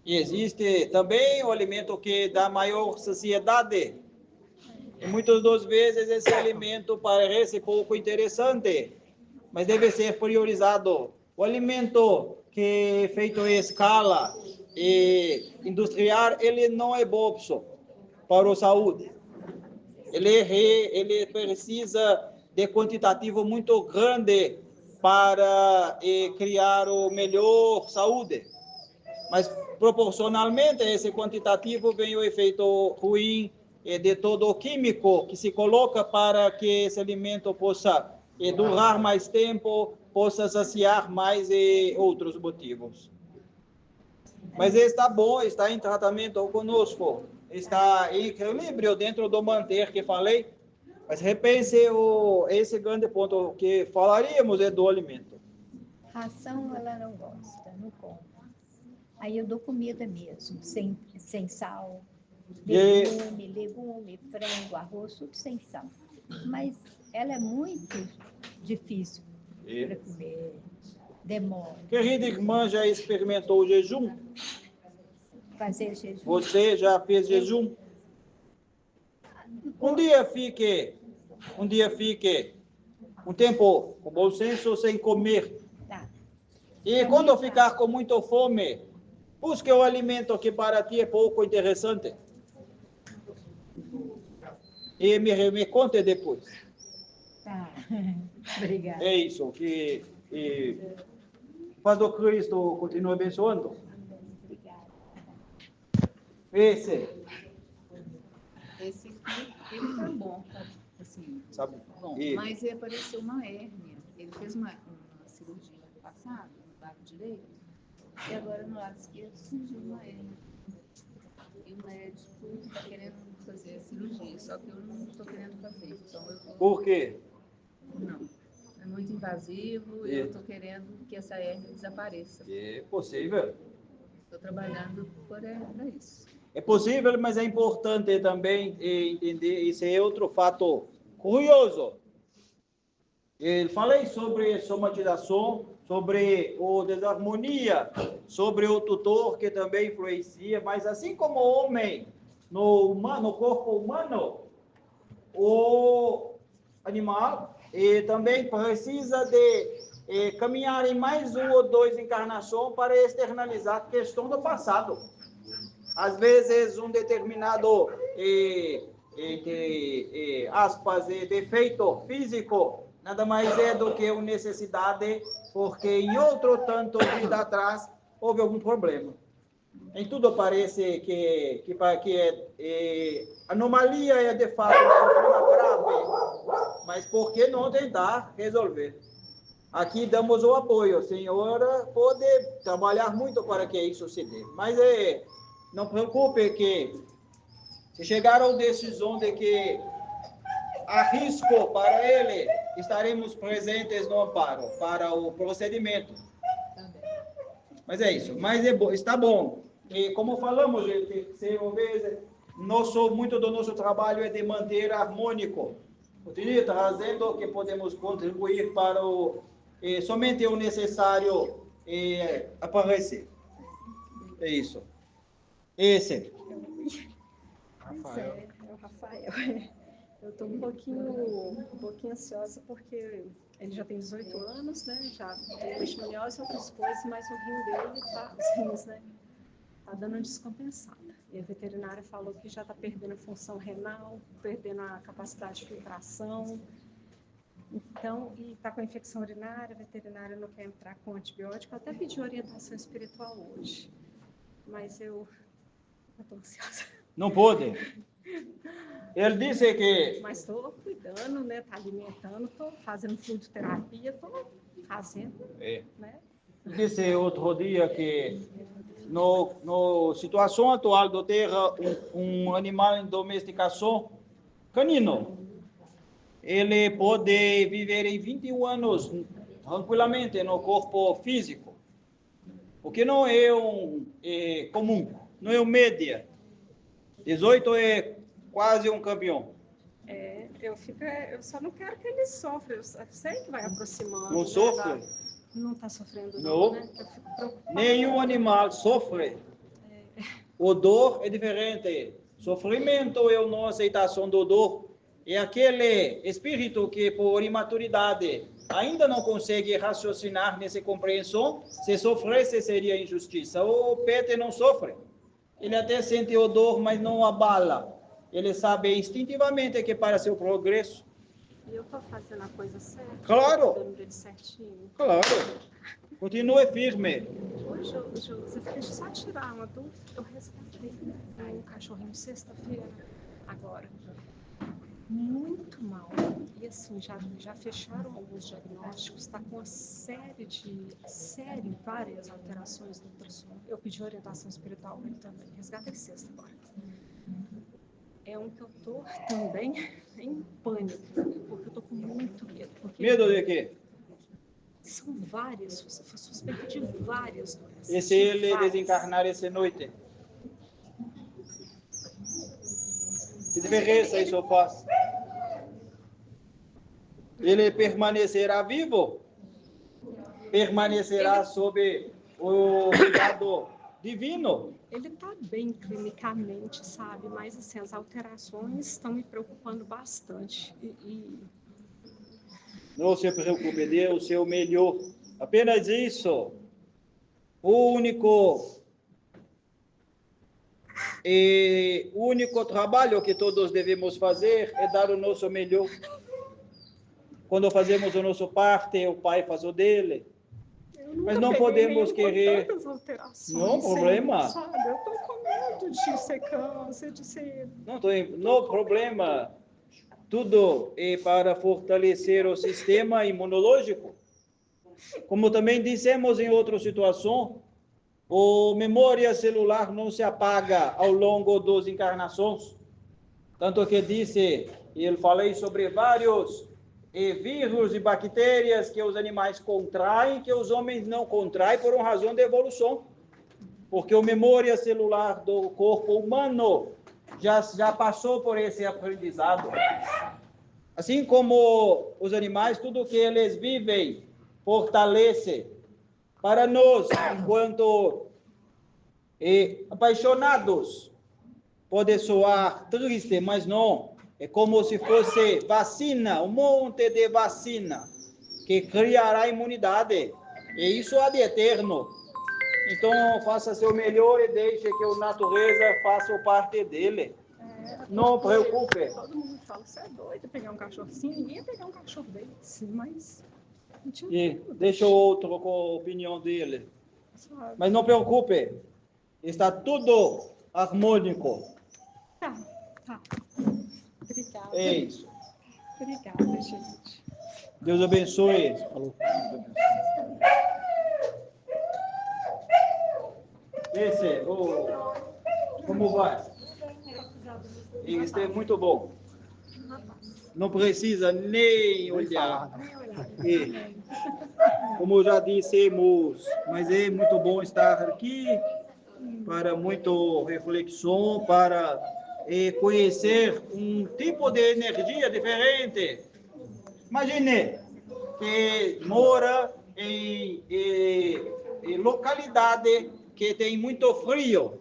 E existe também o alimento que dá maior saciedade. E muitas das vezes esse alimento parece pouco interessante, mas deve ser priorizado. O alimento que é feito em escala e industrial, ele não é bom para a saúde. Ele precisa de quantitativo muito grande para criar o melhor saúde. Mas proporcionalmente esse quantitativo vem o efeito ruim de todo o químico que se coloca para que esse alimento possa durar mais tempo, possa saciar mais e outros motivos. Mas está bom, está em tratamento conosco, está em equilíbrio dentro do manter que falei, mas repense esse grande ponto que falaríamos é do alimento. Ração ela não gosta, não come. Aí eu dou comida mesmo, sem sal, legume, frango, arroz, tudo sem sal. Mas ela é muito difícil para comer, demora. Querida irmã, já experimentou o jejum? Fazer jejum. Você já fez jejum? Um dia fique um tempo, com bom senso, sem comer. Tá. E quando ficar com muita fome, busque o alimento que para ti é pouco interessante. E me conte depois. Tá. Obrigada. É isso, que Paz do Cristo continue abençoando. Obrigada. Esse aqui, ele tá bom, assim, sabe? bom, mas apareceu uma hérnia. Ele fez uma cirurgia no passado, no lado direito, e agora no lado esquerdo surgiu uma hérnia. E o médico está querendo fazer a cirurgia, só que eu não estou querendo fazer. Então Por quê? Não, é muito invasivo e eu estou querendo que essa hérnia desapareça. É possível. Estou trabalhando para isso. É possível, mas é importante também entender, isso é outro fato curioso. Eu falei sobre somatização, sobre a desarmonia, sobre o tutor que também influencia, mas assim como o homem, no corpo humano, o animal também precisa de caminhar em mais 1 ou 2 encarnações para externalizar a questão do passado. Às vezes, um determinado, aspas, defeito físico, nada mais é do que uma necessidade, porque em outro tanto vida atrás houve algum problema. Em tudo parece que anomalia é de fato um problema grave, mas por que não tentar resolver? Aqui damos o apoio, a senhora pode trabalhar muito para que isso se dê, mas não preocupe que se chegar à decisão de que há risco para ele, estaremos presentes no amparo para o procedimento. Mas é isso. Mas está bom. E como falamos, muito do nosso trabalho é de manter harmônico. Continue trazendo que podemos contribuir para somente o necessário aparecer. É isso. Esse. Rafael. É o Rafael. Eu estou um pouquinho ansiosa porque ele já tem 18 anos, né? Já tem leishmaniose e outras coisas, mas o rim dele tá, os rins, né? Tá dando uma descompensada. E a veterinária falou que já está perdendo a função renal, perdendo a capacidade de filtração. Então, e está com infecção urinária, a veterinária não quer entrar com antibiótico. Eu até pedi orientação espiritual hoje, mas eu estou ansiosa. Não pode. Ele disse que... Mas estou cuidando, né? Está alimentando, estou fazendo fluidoterapia, estou fazendo, né? Disse outro dia que no situação atual da terra, um animal em domesticação canino, ele pode viver em 21 anos tranquilamente no corpo físico, o que não é comum, não é média. 18 é quase um campeão. Eu só não quero que ele sofra. Eu sei que vai aproximando. Não sofre? Não está sofrendo não, né? Eu fico preocupada. Nenhum animal sofre. O dor é diferente. Sofrimento é a não aceitação do dor. É aquele espírito que, por imaturidade, ainda não consegue raciocinar nessa compreensão. Se sofresse, seria injustiça. O pet não sofre. Ele até sente o dor, mas não abala. Ele sabe instintivamente que para seu progresso. E eu estou fazendo a coisa certa? Claro. Cuidando dele certinho? Claro. Continue firme. Hoje, José, deixa eu só tirar uma dúvida. Eu resgatei um cachorrinho sexta-feira, agora. Muito mal. E assim, já fecharam alguns diagnósticos, está com uma várias alterações no ultrassom. Eu pedi orientação espiritual para ele também. Resgatei sexta agora. É um que eu tô também em pânico, porque eu tô com muito medo. Medo de quê? São várias, suspeito de várias doenças. E se ele desencarnar essa noite? Que diferença isso faz? Ele permanecerá vivo? Permanecerá sob o cuidado divino? Ele está bem clinicamente, sabe? Mas assim, as alterações estão me preocupando bastante. Não se preocupe, dê o seu melhor. Apenas isso. O único trabalho que todos devemos fazer é dar o nosso melhor. Quando fazemos a nossa parte, o Pai faz o dele. Mas não podemos querer... Não, problema. Sabe? Eu estou com medo de ser câncer, de ser... Não problema. Tudo é para fortalecer o sistema imunológico. Como também dissemos em outra situação, a memória celular não se apaga ao longo das encarnações. Tanto que disse, e eu falei sobre vários vírus e bactérias que os animais contraem, que os homens não contraem por uma razão de evolução. Porque a memória celular do corpo humano já passou por esse aprendizado. Assim como os animais, tudo que eles vivem fortalece. Para nós, enquanto apaixonados, pode soar triste, mas não. É como se fosse vacina, um monte de vacina que criará imunidade. E isso é de eterno. Então, faça seu melhor e deixe que a natureza faça parte dele. Não preocupe. Todo mundo fala, você é doido pegar um cachorro assim, ninguém ia pegar um cachorro desse, mas... E deixa o outro com a opinião dele. Mas não preocupe. Está tudo harmônico. Tá. Obrigada. É isso. Obrigada, gente. Deus abençoe. Como vai? Isso é muito bom. Não precisa nem olhar. Como já dissemos, mas é muito bom estar aqui para muita reflexão, para conhecer um tipo de energia diferente. Imagine que mora em localidade que tem muito frio,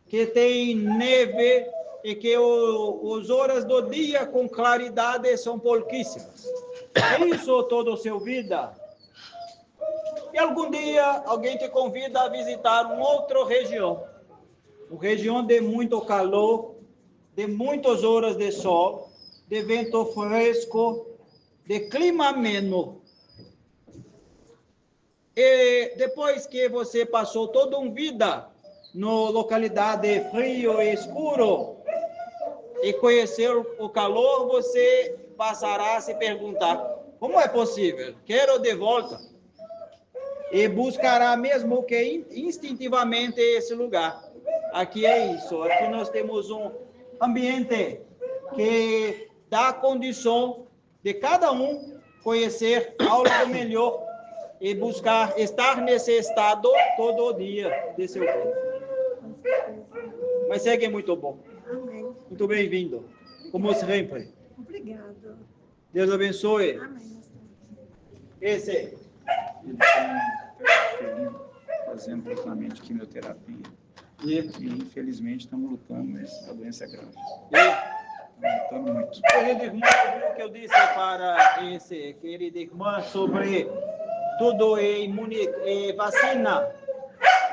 que tem neve e que as horas do dia com claridade são pouquíssimas. É isso toda a sua vida. E algum dia alguém te convida a visitar uma outra região. Uma região de muito calor, de muitas horas de sol, de vento fresco, de clima ameno. E depois que você passou toda uma vida na localidade frio e escuro e conhecer o calor, você passará a se perguntar: como é possível? Quero de volta. E buscará mesmo que instintivamente esse lugar. Aqui é isso. Aqui nós temos um ambiente que dá a condição de cada um conhecer algo melhor e buscar estar nesse estado todo o dia de seu vida. Mas segue muito bom. Amém. Muito bem-vindo. Como sempre. Obrigado. Deus abençoe. Amém. Esse. Fazendo totalmente quimioterapia. E infelizmente estamos lutando, mas a doença é grave. Estamos lutando muito. Querido irmão, viu o que eu disse para esse querido irmão sobre tudo e vacina?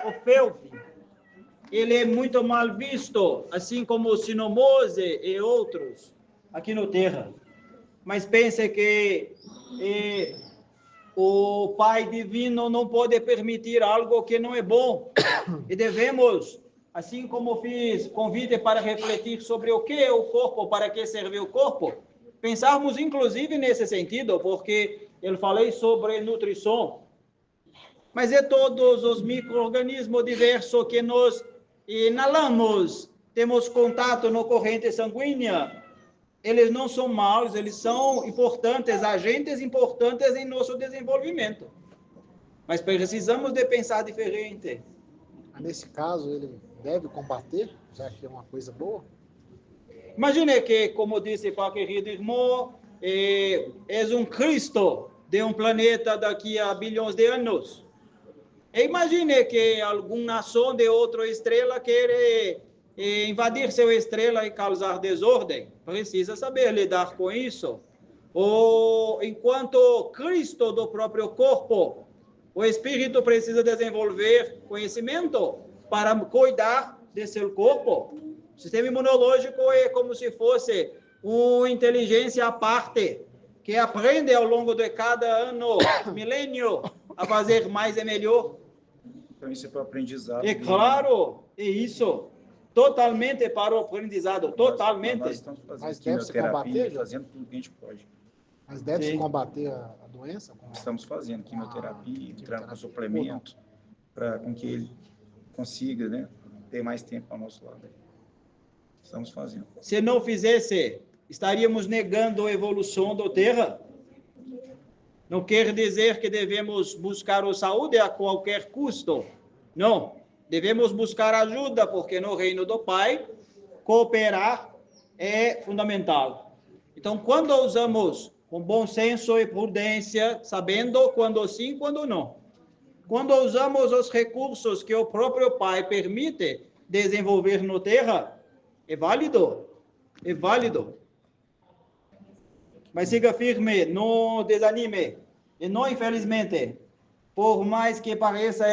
O FeLV, ele é muito mal visto, assim como o sinomose e outros aqui no Terra. Mas pense que o Pai Divino não pode permitir algo que não é bom. E devemos, assim como fiz convite para refletir sobre o que é o corpo, para que serve o corpo, pensarmos inclusive nesse sentido, porque eu falei sobre nutrição. Mas é todos os micro-organismos diversos que nós inalamos, temos contato na corrente sanguínea. Eles não são maus, eles são importantes, agentes importantes em nosso desenvolvimento. Mas precisamos de pensar diferente. Nesse caso, ele deve combater, já que é uma coisa boa? Imagine que, como disse para o querido irmão, é um Cristo de um planeta daqui a bilhões de anos. E imagine que alguma nação de outra estrela quer invadir sua estrela e causar desordem. Precisa saber lidar com isso. Ou enquanto Cristo do próprio corpo, o espírito precisa desenvolver conhecimento para cuidar de seu corpo. O sistema imunológico é como se fosse uma inteligência à parte, que aprende ao longo de cada ano, milênio, a fazer mais e melhor. Então isso é para o aprendizado. É claro, é isso. Totalmente para o aprendizado, totalmente. Nós estamos fazendo Mas deve-se combater, fazendo tudo que a gente pode. Mas deve-se combater a doença? Estamos fazendo quimioterapia, entrando com suplemento, para com que ele consiga, né, ter mais tempo ao nosso lado. Estamos fazendo. Se não fizesse, estaríamos negando a evolução da Terra. Não quer dizer que devemos buscar a saúde a qualquer custo. Não. Devemos buscar ajuda, porque no reino do Pai, cooperar é fundamental. Então, quando usamos com bom senso e prudência, sabendo quando sim, quando não. Quando usamos os recursos que o próprio Pai permite desenvolver na Terra, é válido. É válido. Mas siga firme, não desanime. E não, infelizmente, por mais que pareça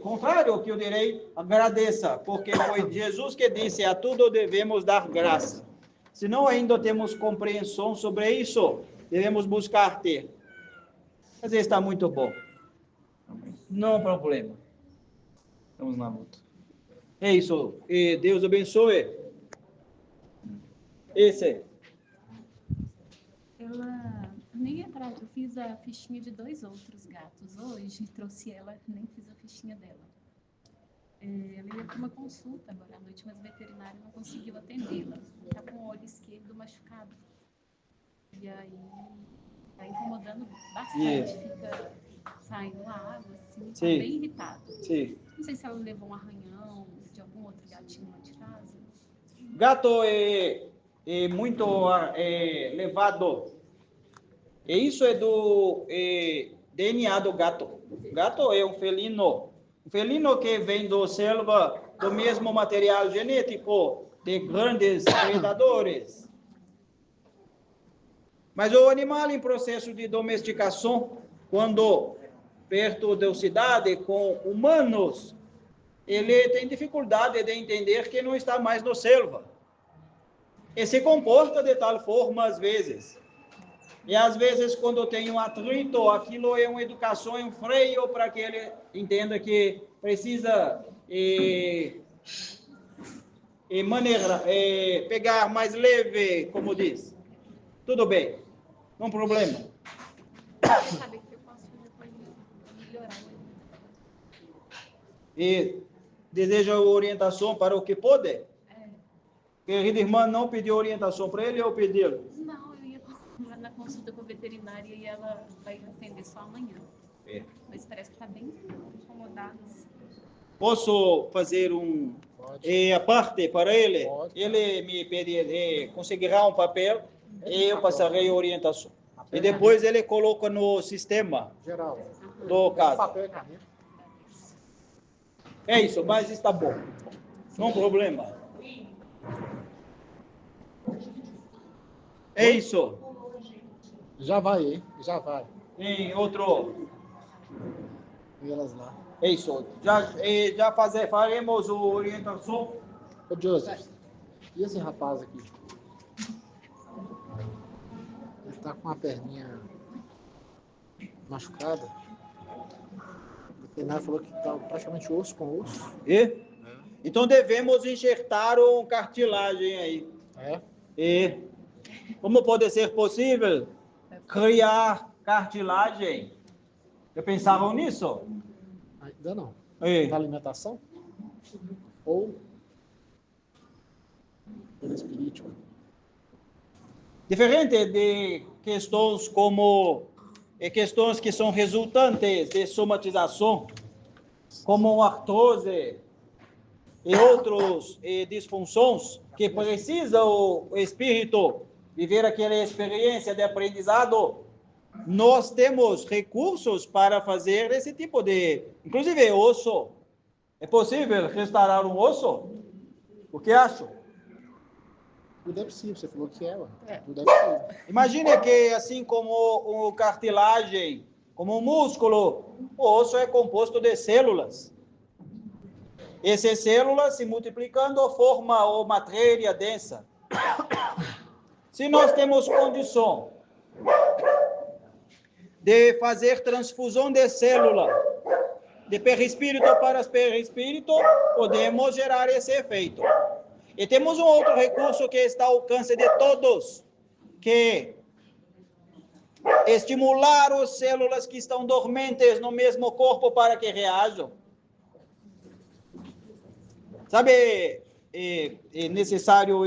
contrário ao que eu direi, agradeça, porque foi Jesus que disse: a tudo devemos dar graça. Se não ainda temos compreensão sobre isso, devemos buscar ter. Mas está muito bom. Não há problema. Estamos na luta. É isso. E Deus abençoe. Esse. Nem atrás, eu fiz a fichinha de 2 outros gatos hoje, trouxe ela, nem fiz a fichinha dela. Ela ia para uma consulta agora à noite, mas o veterinário não conseguiu atendê-la. Está com o olho esquerdo machucado. E aí está incomodando bastante, fica saindo água, assim, está bem irritado. Sim. Não sei se ela levou um arranhão de algum com outro gatinho lá de casa. Gato é muito levado. E isso é do DNA do gato. Gato é um felino que vem da selva, do mesmo material genético de grandes predadores. Mas o animal em processo de domesticação, quando perto da cidade com humanos, ele tem dificuldade de entender que não está mais na selva. E se comporta de tal forma às vezes. E às vezes, quando tem um atrito, aquilo é uma educação, é um freio para que ele entenda que precisa pegar mais leve, como diz. Tudo bem, não é um problema. Sabe o que eu posso fazer para melhorar? E deseja orientação para o que pode? Querida irmã, não pediu orientação para ele ou pediu? Não, eu ia na consulta com a veterinária e ela vai atender só amanhã. Mas parece que está bem incomodada. Posso fazer a parte para ele? Pode. Ele me pedir, conseguirá um papel e eu passarei a orientação. E depois ele coloca no sistema Geral. do caso. Papel e caneta. É isso, mas está bom. Não problema. É isso. Já vai, hein? Já vai. Em outro. E elas lá. É isso. Já faremos a orientação. Ô, Joseph, e esse rapaz aqui? Ele tá com a perninha machucada. O veterinário falou que tá praticamente osso com osso. E? Então devemos enxertar um cartilagem aí. E como pode ser possível criar cartilagem? Já pensaram nisso? Ainda não. E? Na alimentação? Ou pelo espírito? Diferente de questões como questões que são resultantes de somatização, como artrose e outras disfunções que precisa o espírito viver aquela experiência de aprendizado, nós temos recursos para fazer esse tipo de, inclusive osso. É possível restaurar um osso? O que acham? Tudo é possível, você falou que é, ué. Tudo é possível. Imagine que assim como o cartilagem, como o músculo, o osso é composto de células. Essas células se multiplicando formam a matéria densa. Se nós temos condição de fazer transfusão de célula de perispírito para perispírito, podemos gerar esse efeito. E temos um outro recurso que está ao alcance de todos, que é estimular as células que estão dormentes no mesmo corpo para que reajam. Sabe, é necessário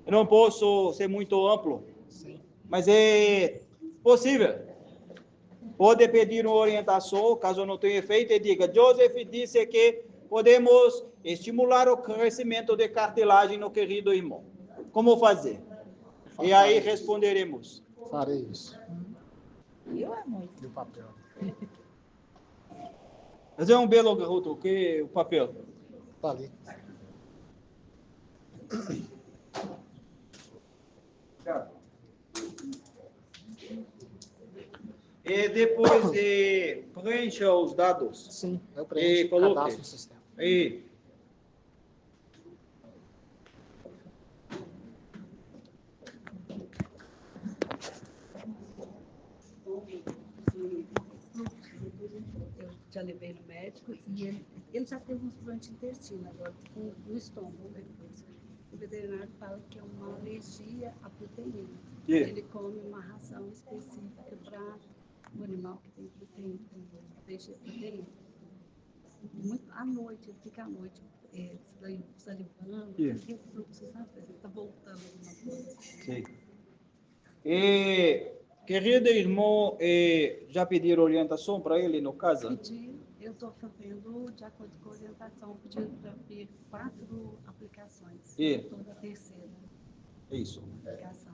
eu não posso ser muito amplo, mas é possível. Pode pedir uma orientação, caso não tenha feito, e diga, Joseph disse que podemos estimular o crescimento de cartilagem no querido irmão. Como fazer? E aí responderemos. Farei isso. Eu é muito. E o papel? Mas é um belo garoto, que o papel? Tá ali. E depois preencha os dados. Sim, eu preencho o cadastro no sistema. E Eu já levei no médico e ele já teve um transplante de intestino agora, no estômago depois. O veterinário fala que é uma alergia à proteína. Ele come uma ração específica para o animal que tem proteína, proteína. Muito, à noite, ele fica à noite salivando, refluxo, sabe? Ele está voltando alguma coisa. sim. E querido irmão, já pediram orientação para ele no caso? Pedi, Eu estou fazendo, de acordo com a orientação, pedindo para ver 4 aplicações. E? Estou na terceira Isso. aplicação.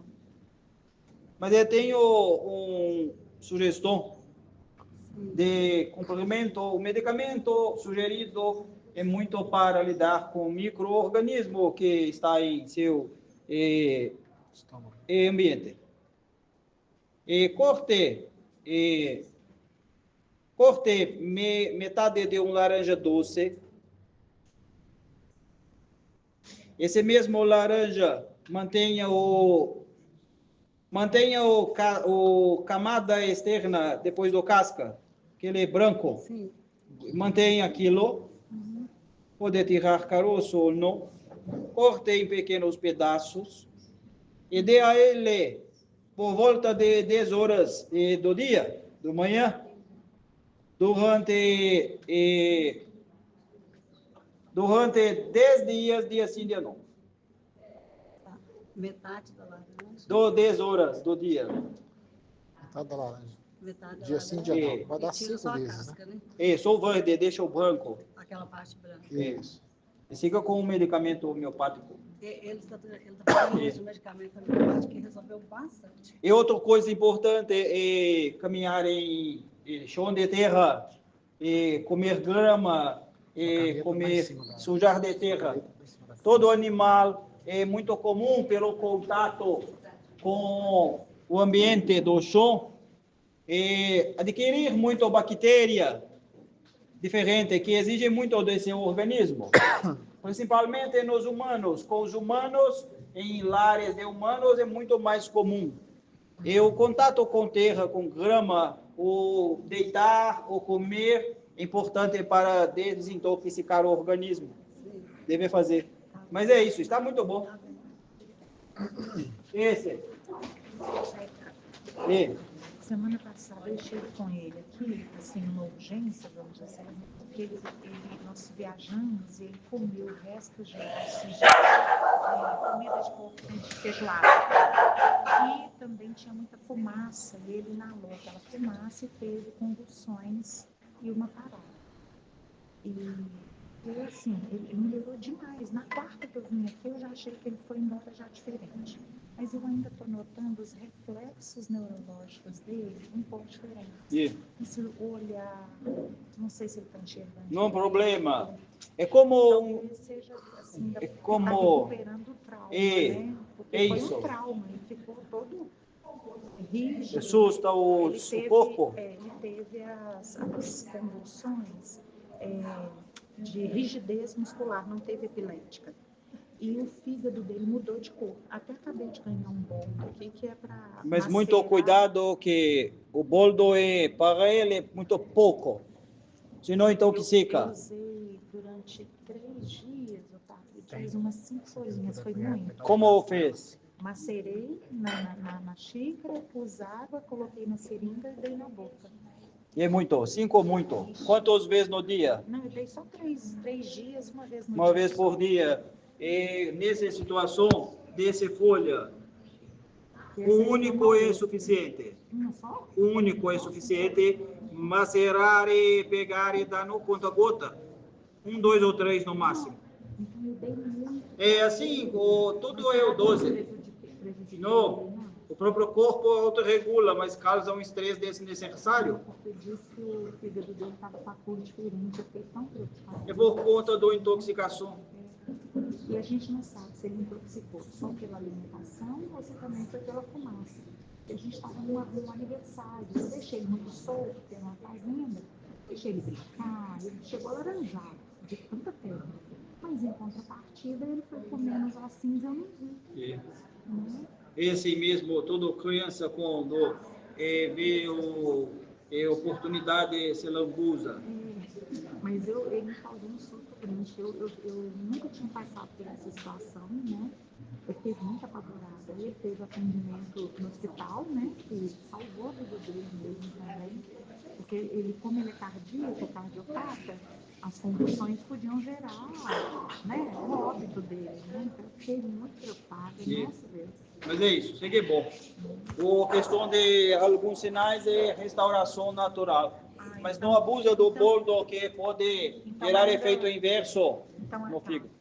Mas eu tenho uma sugestão de complemento. O medicamento sugerido é muito para lidar com micro-organismo que está em seu ambiente. Corte metade de um laranja doce. Esse mesmo laranja mantenha o camada externa depois do casca, aquele branco. Sim. Mantenha aquilo. Pode tirar caroço ou não. Corte em pequenos pedaços e dê a ele por volta de 10 horas do dia, da manhã, durante 10 dias, dia sim, dia não. Metade da laranja. 10 horas do dia. Metade da laranja. Metade da Dia laranja. sim, dia não. Vai dar Tira 5 só a vezes, casca, né? Só o verde, deixa o branco. Aquela parte branca. Isso. E siga com o medicamento homeopático. Ele está fazendo uso de medicamento homeopático que resolveu bastante. E outra coisa importante é caminhar em chão de terra, comer grama, sujar de terra. Todo animal é muito comum pelo contato com o ambiente do chão adquirir muita bactéria diferente que exige muito desse organismo, principalmente nos humanos. Com os humanos, em lares de humanos, é muito mais comum. E o contato com terra, com grama, o deitar, o comer, é importante para desintoxicar o organismo. Deve fazer. Mas é isso, está muito bom. Esse. Semana passada eu estive com ele aqui, assim, numa urgência, vamos dizer assim, porque nós viajamos e ele comeu o resto de comida de porco de feijoada. E também tinha muita fumaça, e ele inalou aquela fumaça e teve convulsões e uma parada. E assim, ele melhorou demais. Na quarta que eu vim aqui, eu já achei que ele foi embora já diferente. Mas eu ainda estou notando os reflexos neurológicos dele um pouco diferentes. Se olhar, não sei se ele está enxergando. Não problema. É como seja, assim, é como recuperando o trauma, né? Porque foi isso. Um trauma, ele ficou todo rígido. Assusta o corpo. Ele teve as convulsões de rigidez muscular, não teve epilética. E o fígado dele mudou de cor. Até acabei de ganhar um boldo aqui que é para. Mas muito cuidado que o boldo para ele muito pouco. Senão intoxica. Eu usei durante 3 dias, Otávio, dias, umas 5 folhinhas, foi muito. Como fez? Macerei na xícara, pus água, coloquei na seringa e dei na boca. E é muito? 5 muito? Quantas vezes no dia? Não, eu dei só 3 dias, uma vez no dia. Uma vez por dia. E nessa situação, dessa folha, o único é suficiente. O único é suficiente. Macerar e pegar e dar no conta-gota. 1, 2 ou 3 no máximo. É assim, tudo é o 12. Não, o próprio corpo autorregula, mas causa um estresse desnecessário. Porque disse que o fígado dele estava com a cor diferente, eu fiquei tão preocupada. É por conta da intoxicação. E a gente não sabe se ele intoxicou só pela alimentação ou se também foi pela fumaça. A gente estava num aniversário, eu deixei ele muito solto pela fazenda, deixei ele brincar, ele chegou alaranjado, de tanta pedra. Mas em contrapartida, ele foi comendo as cinzas, eu não vi. Esse mesmo, toda criança quando vê oportunidade se lambuza. Mas ele me causou um susto grande. Eu nunca tinha passado por essa situação, né? Eu fiquei muito apavorada. Ele teve atendimento no hospital, né? Que salvou a vida dele mesmo também. Porque ele, como ele é cardíaco, cardiopata, as convulsões podiam gerar, né? O óbito dele, né? Então eu fiquei muito preocupada. Nossa Deus. Mas é isso, isso aqui é bom. A questão de alguns sinais é restauração natural. mas não abusa do boldo, que pode gerar efeito inverso no fígado.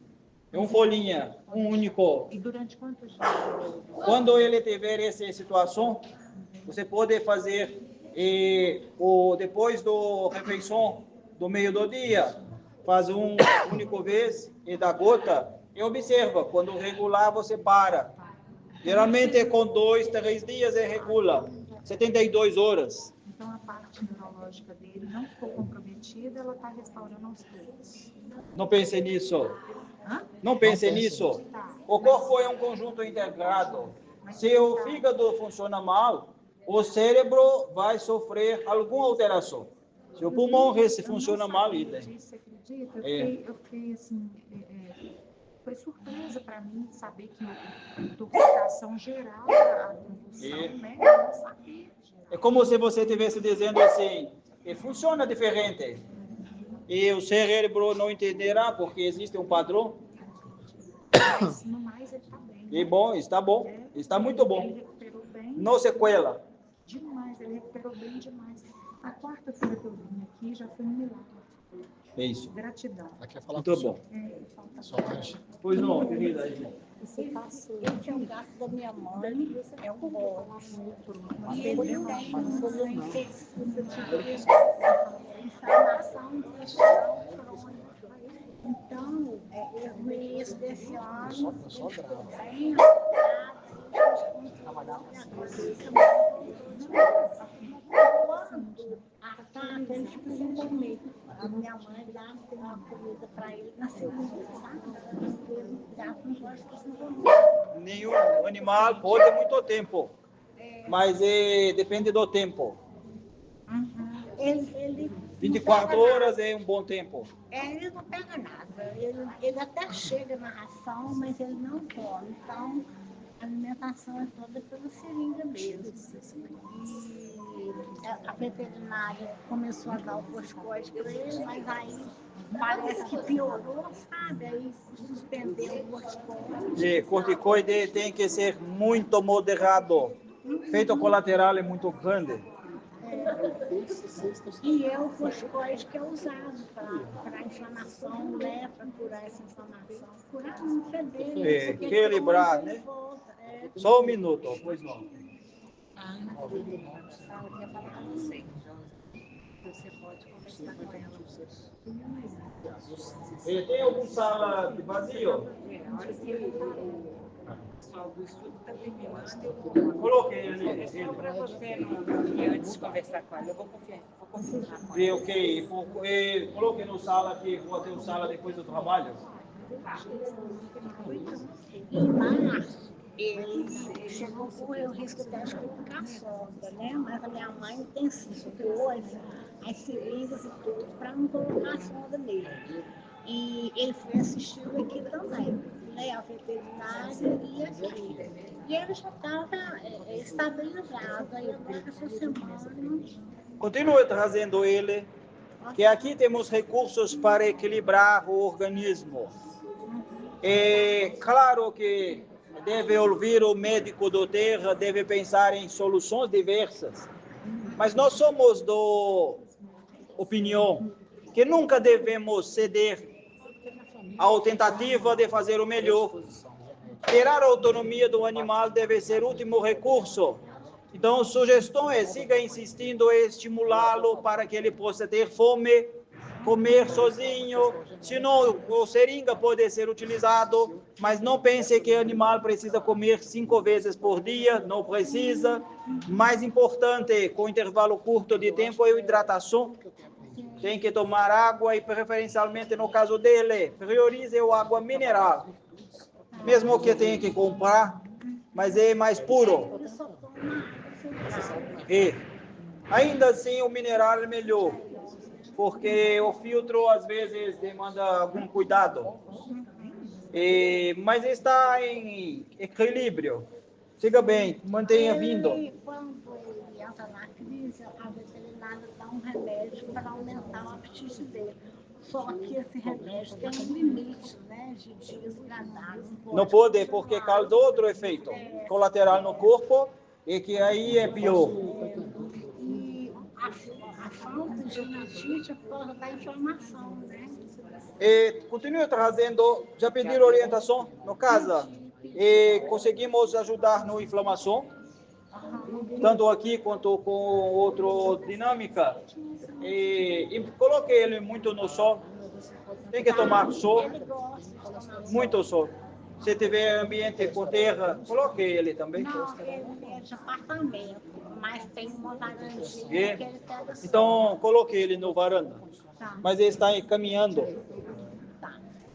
É uma folhinha, um único. E durante quantos dias? Quando ele tiver essa situação, você pode fazer depois do refeição do meio do dia, faz um único vez e dá gota e observa. Quando regular, você para. Geralmente é com 2, 3 dias é regula. 72 horas. Então a parte neurológica dele não ficou comprometida, ela está restaurando aos poucos. Não pense nisso. Hã? Não pense nisso. O corpo é um conjunto integrado. Se o fígado funciona mal, o cérebro vai sofrer alguma alteração. Se o pulmão funciona mal, idem. Você acredita? Eu fiquei assim, foi surpresa para mim saber que a intoxicação geral da convulsão, né? Eu não sabia. É como se você estivesse dizendo assim, funciona diferente. E o cérebro não entenderá, porque existe um padrão. Mas no mais ele está bem. E bom, está bom. Está muito bom. Ele recuperou bem. Não sequela. Demais, ele recuperou bem demais. A quarta-feira que eu vim aqui já foi um milagre. É isso. Gratidão. Aqui é falar Muito bom. Solange. Pois não, querida. Você passou. Eu tinha um gato da minha mãe, é um bote. E ele tem uma inflamação intestinal crônica. Então, no início desse ano, Só grave. bem a gente precisa comer. A minha mãe dá uma comida para ele na segunda, sabe? Ele gato não gosta de comer. Nenhum animal pode muito tempo, mas depende do tempo. Ele 24 horas é um bom tempo. ele não pega nada. Ele até chega na ração, mas ele não come. Então, a alimentação é toda pela seringa mesmo. E a veterinária começou a dar o corticoide para ele, mas aí parece que piorou, sabe? Aí suspendeu o corticoide. E corticoide tem que ser muito moderado. Efeito colateral é muito grande. E é o corticoide que é usado para inflamação, né? Para curar essa inflamação. Curar não feder. Equilibrar, né? Só um minuto, pois não. Você pode conversar com ela. Tem alguma sala de vazio? A hora que o pessoal do estudo está terminando. Coloquei ali. Só para você, antes de conversar com ela, eu vou confirmar com E ela. ok, coloquei no sala aqui, vou ter uma sala depois do trabalho. Em março, ele chegou com o risco de ficar a sonda, né? Mas a minha mãe intensificou as seringas e tudo para não colocar a sonda nele. E ele foi assistindo aqui também, né? A veterinária e aqui. E ele já estava estabilizado. Aí agora essa semana. Continue trazendo ele, que aqui temos recursos para equilibrar o organismo. É claro que deve ouvir o médico do terra, deve pensar em soluções diversas, mas nós somos da opinião que nunca devemos ceder à tentativa de fazer o melhor. Tirar a autonomia do animal deve ser o último recurso. Então, a sugestão é siga insistindo em estimulá-lo para que ele possa ter fome, comer sozinho. Se não, o seringa pode ser utilizado, mas não pense que o animal precisa comer 5 vezes por dia, não precisa. Mais importante, com intervalo curto de tempo, é a hidratação. Tem que tomar água e, preferencialmente, no caso dele, priorize a água mineral. Mesmo que tenha que comprar, mas é mais puro. E ainda assim o mineral é melhor, porque o filtro às vezes demanda algum cuidado. Mas está em equilíbrio. Siga bem, mantenha vindo. Quando ele entra na crise, a veterinária dá um remédio para aumentar o apetite dele. Só que esse remédio tem um limite, né, de dias gradados. Não pode, porque causa outro efeito colateral no corpo, e que aí é pior. E a falta ginecologista por causa da inflamação, né? E continue trazendo, já pediram orientação no casa? E conseguimos ajudar na inflamação, tanto aqui quanto com outra dinâmica. E coloque ele muito no sol. Tem que tomar sol, muito sol. Se tiver ambiente com terra, coloque ele também. Não, ele é de apartamento, mas tem uma varandinha que ele pega sol. Então, coloque ele no varanda. Tá. Mas ele está caminhando.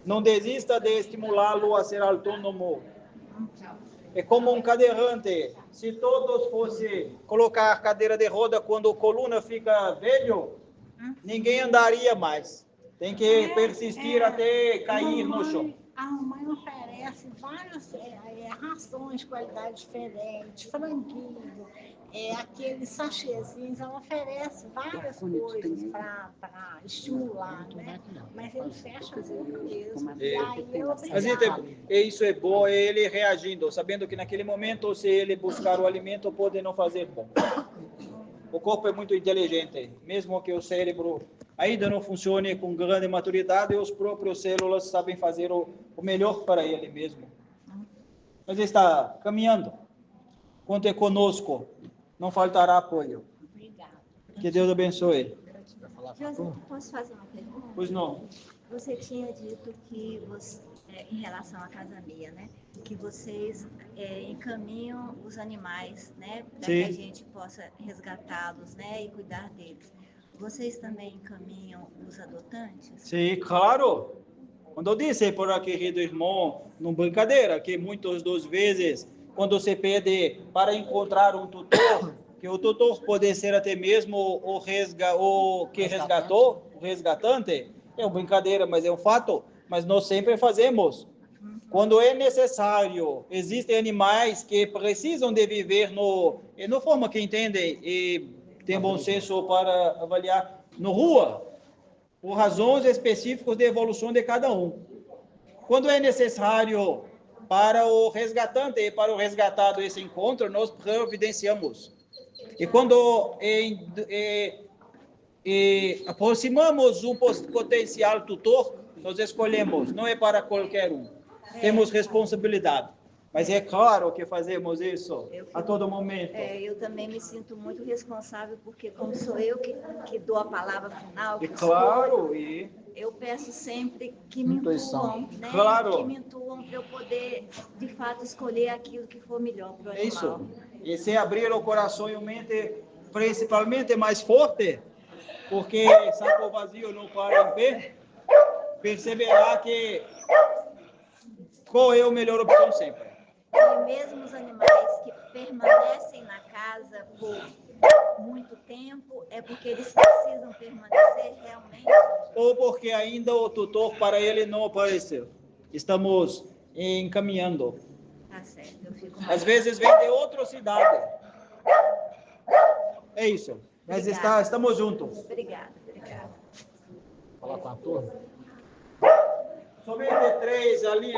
Não desista de estimulá-lo a ser autônomo. É como um cadeirante. Se todos fossem colocar cadeira de roda quando a coluna fica velho, ninguém andaria mais. Tem que persistir até cair no chão. A mamãe oferece várias rações de qualidade diferente, franguinho, aqueles sachêzinhos, ela oferece várias coisas para estimular, né? Mas ele fecha o olho mesmo. E aí Mas isso é bom, é ele reagindo, sabendo que naquele momento, se ele buscar o alimento, pode não fazer bom. O corpo é muito inteligente, mesmo que o cérebro ainda não funcione com grande maturidade, os próprios células sabem fazer o melhor para ele mesmo. Mas ele está caminhando. Conte conosco, não faltará apoio. Obrigada. Que Deus abençoe. José, posso fazer uma pergunta? Pois não. Você tinha dito que, em relação à Casa Meia, né? Que vocês encaminham os animais, né? Para que a gente possa resgatá-los, né? E cuidar deles. Vocês também encaminham os adotantes? Sim, claro. Quando eu disse por aqui, querido irmão, não brincadeira, que muitas das vezes, quando você pede para encontrar um tutor, que o tutor pode ser até mesmo o que resgatou, o resgatante, é uma brincadeira, mas é um fato. Mas nós sempre fazemos. Quando é necessário, existem animais que precisam de viver na forma que entendem e tem bom senso para avaliar na rua, por razões específicas de evolução de cada um. Quando é necessário para o resgatante e para o resgatado esse encontro, nós providenciamos. E quando aproximamos um potencial tutor, nós escolhemos, não é para qualquer um. Temos responsabilidade. Mas é claro que fazemos isso a todo momento. Eu também me sinto muito responsável, porque como sou eu que dou a palavra final, E claro, eu peço sempre que me intuam, né? Claro. Que me intuam para eu poder, de fato, escolher aquilo que for melhor para o animal. Isso. E se abrir o coração e a mente, principalmente mais forte, porque saco vazio não para em pé, perceberá que qual é a melhor opção sempre. E mesmo os animais que permanecem na casa por muito tempo, é porque eles precisam permanecer realmente? Ou porque ainda o tutor para ele não apareceu. Estamos encaminhando. Tá certo, eu fico... Às vezes vem de outra cidade. É isso. Mas estamos juntos. Obrigada. Falar com a turma? Somente 3 ali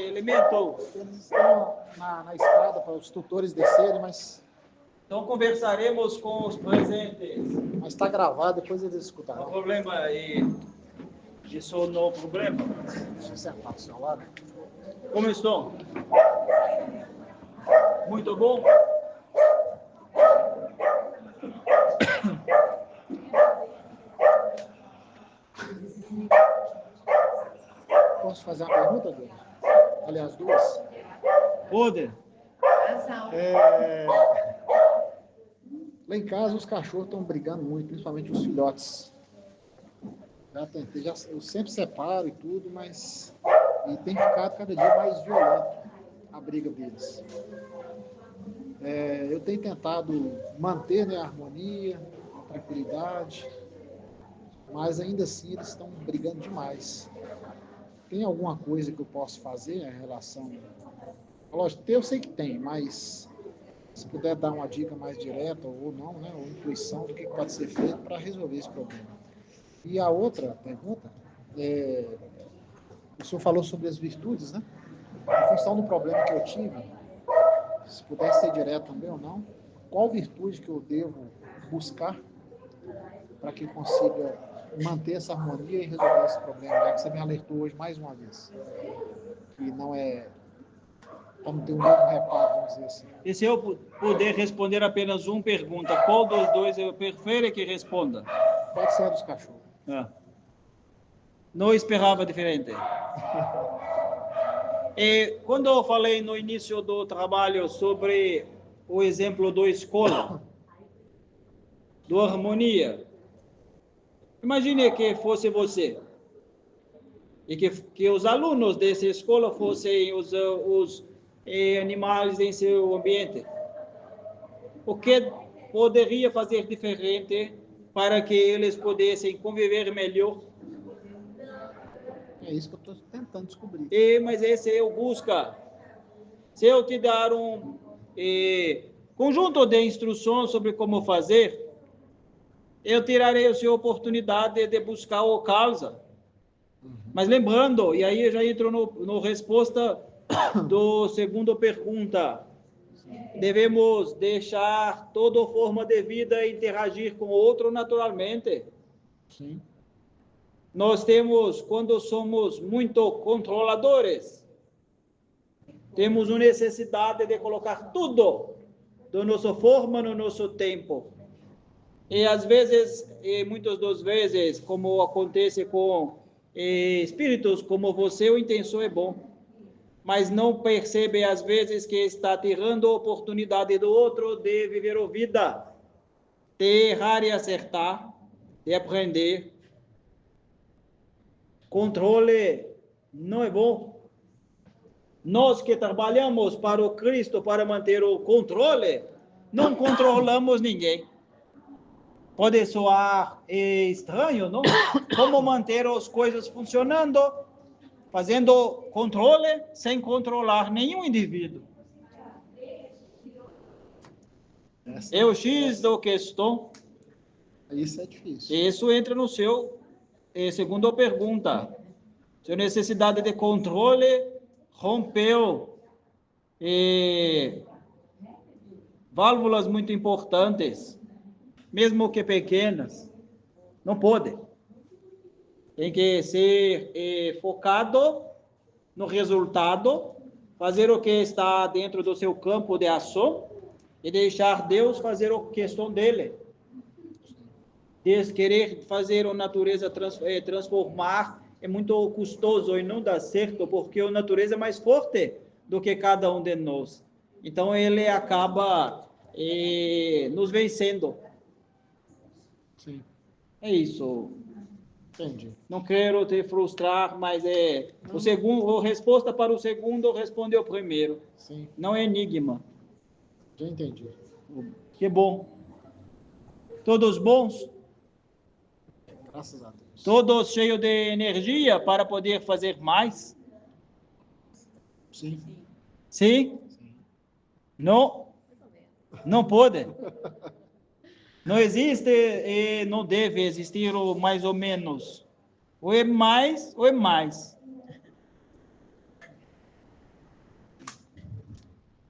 elementos. Eles estão na escada para os tutores descerem, mas... Então conversaremos com os presentes. Mas está gravado, depois eles O escutarão. problema é... Isso não é o problema. Deixa eu sentar do seu lado. Como estão? Muito bom? Posso fazer uma pergunta, Deus? Aliás, duas. Pode. Lá em casa os cachorros estão brigando muito, principalmente os filhotes. Já tentei, eu sempre separo e tudo, mas tem ficado cada dia mais violento a briga deles. Eu tenho tentado manter, né, a harmonia, a tranquilidade, mas ainda assim eles estão brigando demais. Tem alguma coisa que eu posso fazer em relação... Lógico, eu sei que tem, mas se puder dar uma dica mais direta ou não, né, ou intuição do que pode ser feito para resolver esse problema. E a outra pergunta, o senhor falou sobre as virtudes, né? Em função do problema que eu tive, se pudesse ser direto também ou não, qual virtude que eu devo buscar para que eu consiga manter essa harmonia e resolver esse problema, já que você me alertou hoje mais uma vez. Que não é... Vamos ter um novo reparo, vamos dizer assim. E se eu puder responder apenas uma pergunta, qual dos dois eu prefiro que responda? Pode ser a dos cachorros. Não esperava diferente. E quando eu falei no início do trabalho sobre o exemplo da escola, do harmonia, imagine que fosse você e que os alunos dessa escola fossem os animais em seu ambiente. O que poderia fazer diferente para que eles pudessem conviver melhor? É isso que eu estou tentando descobrir. Mas esse é o busca. Se eu te dar um conjunto de instruções sobre como fazer, eu tirarei a sua oportunidade de buscar a causa. Mas lembrando, e aí eu já entro no resposta do segundo pergunta, devemos deixar toda forma de vida interagir com o outro naturalmente. Sim. Nós temos, quando somos muito controladores, temos uma necessidade de colocar tudo da nossa forma no nosso tempo. E às vezes, e muitas das vezes, como acontece com espíritos como você, a intenção é bom, mas não percebe às vezes que está tirando a oportunidade do outro de viver a vida, de errar e acertar, de aprender. Controle não é bom. Nós que trabalhamos para o Cristo, para manter o controle, não controlamos ninguém. Pode soar estranho, não? Como manter as coisas funcionando, fazendo controle sem controlar nenhum indivíduo. É o X da questão. Isso é difícil. Isso entra no seu segunda pergunta. Sua necessidade de controle rompeu válvulas muito importantes, mesmo que pequenas. Não pode. Tem que ser focado no resultado, fazer o que está dentro do seu campo de ação e deixar Deus fazer a questão dele. Querer fazer a natureza transformar é muito custoso e não dá certo, porque a natureza é mais forte do que cada um de nós. Então, ele acaba nos vencendo. Sim. É isso. Entendi. Não quero te frustrar, mas a resposta para o segundo responde ao primeiro. Sim. Não é enigma. Já entendi. Que bom. Todos bons? Graças a Deus. Todos cheios de energia para poder fazer mais? Sim. Sim? Sim. Não? Não pode. Não existe e não deve existir o mais ou menos. Ou é mais ou é mais.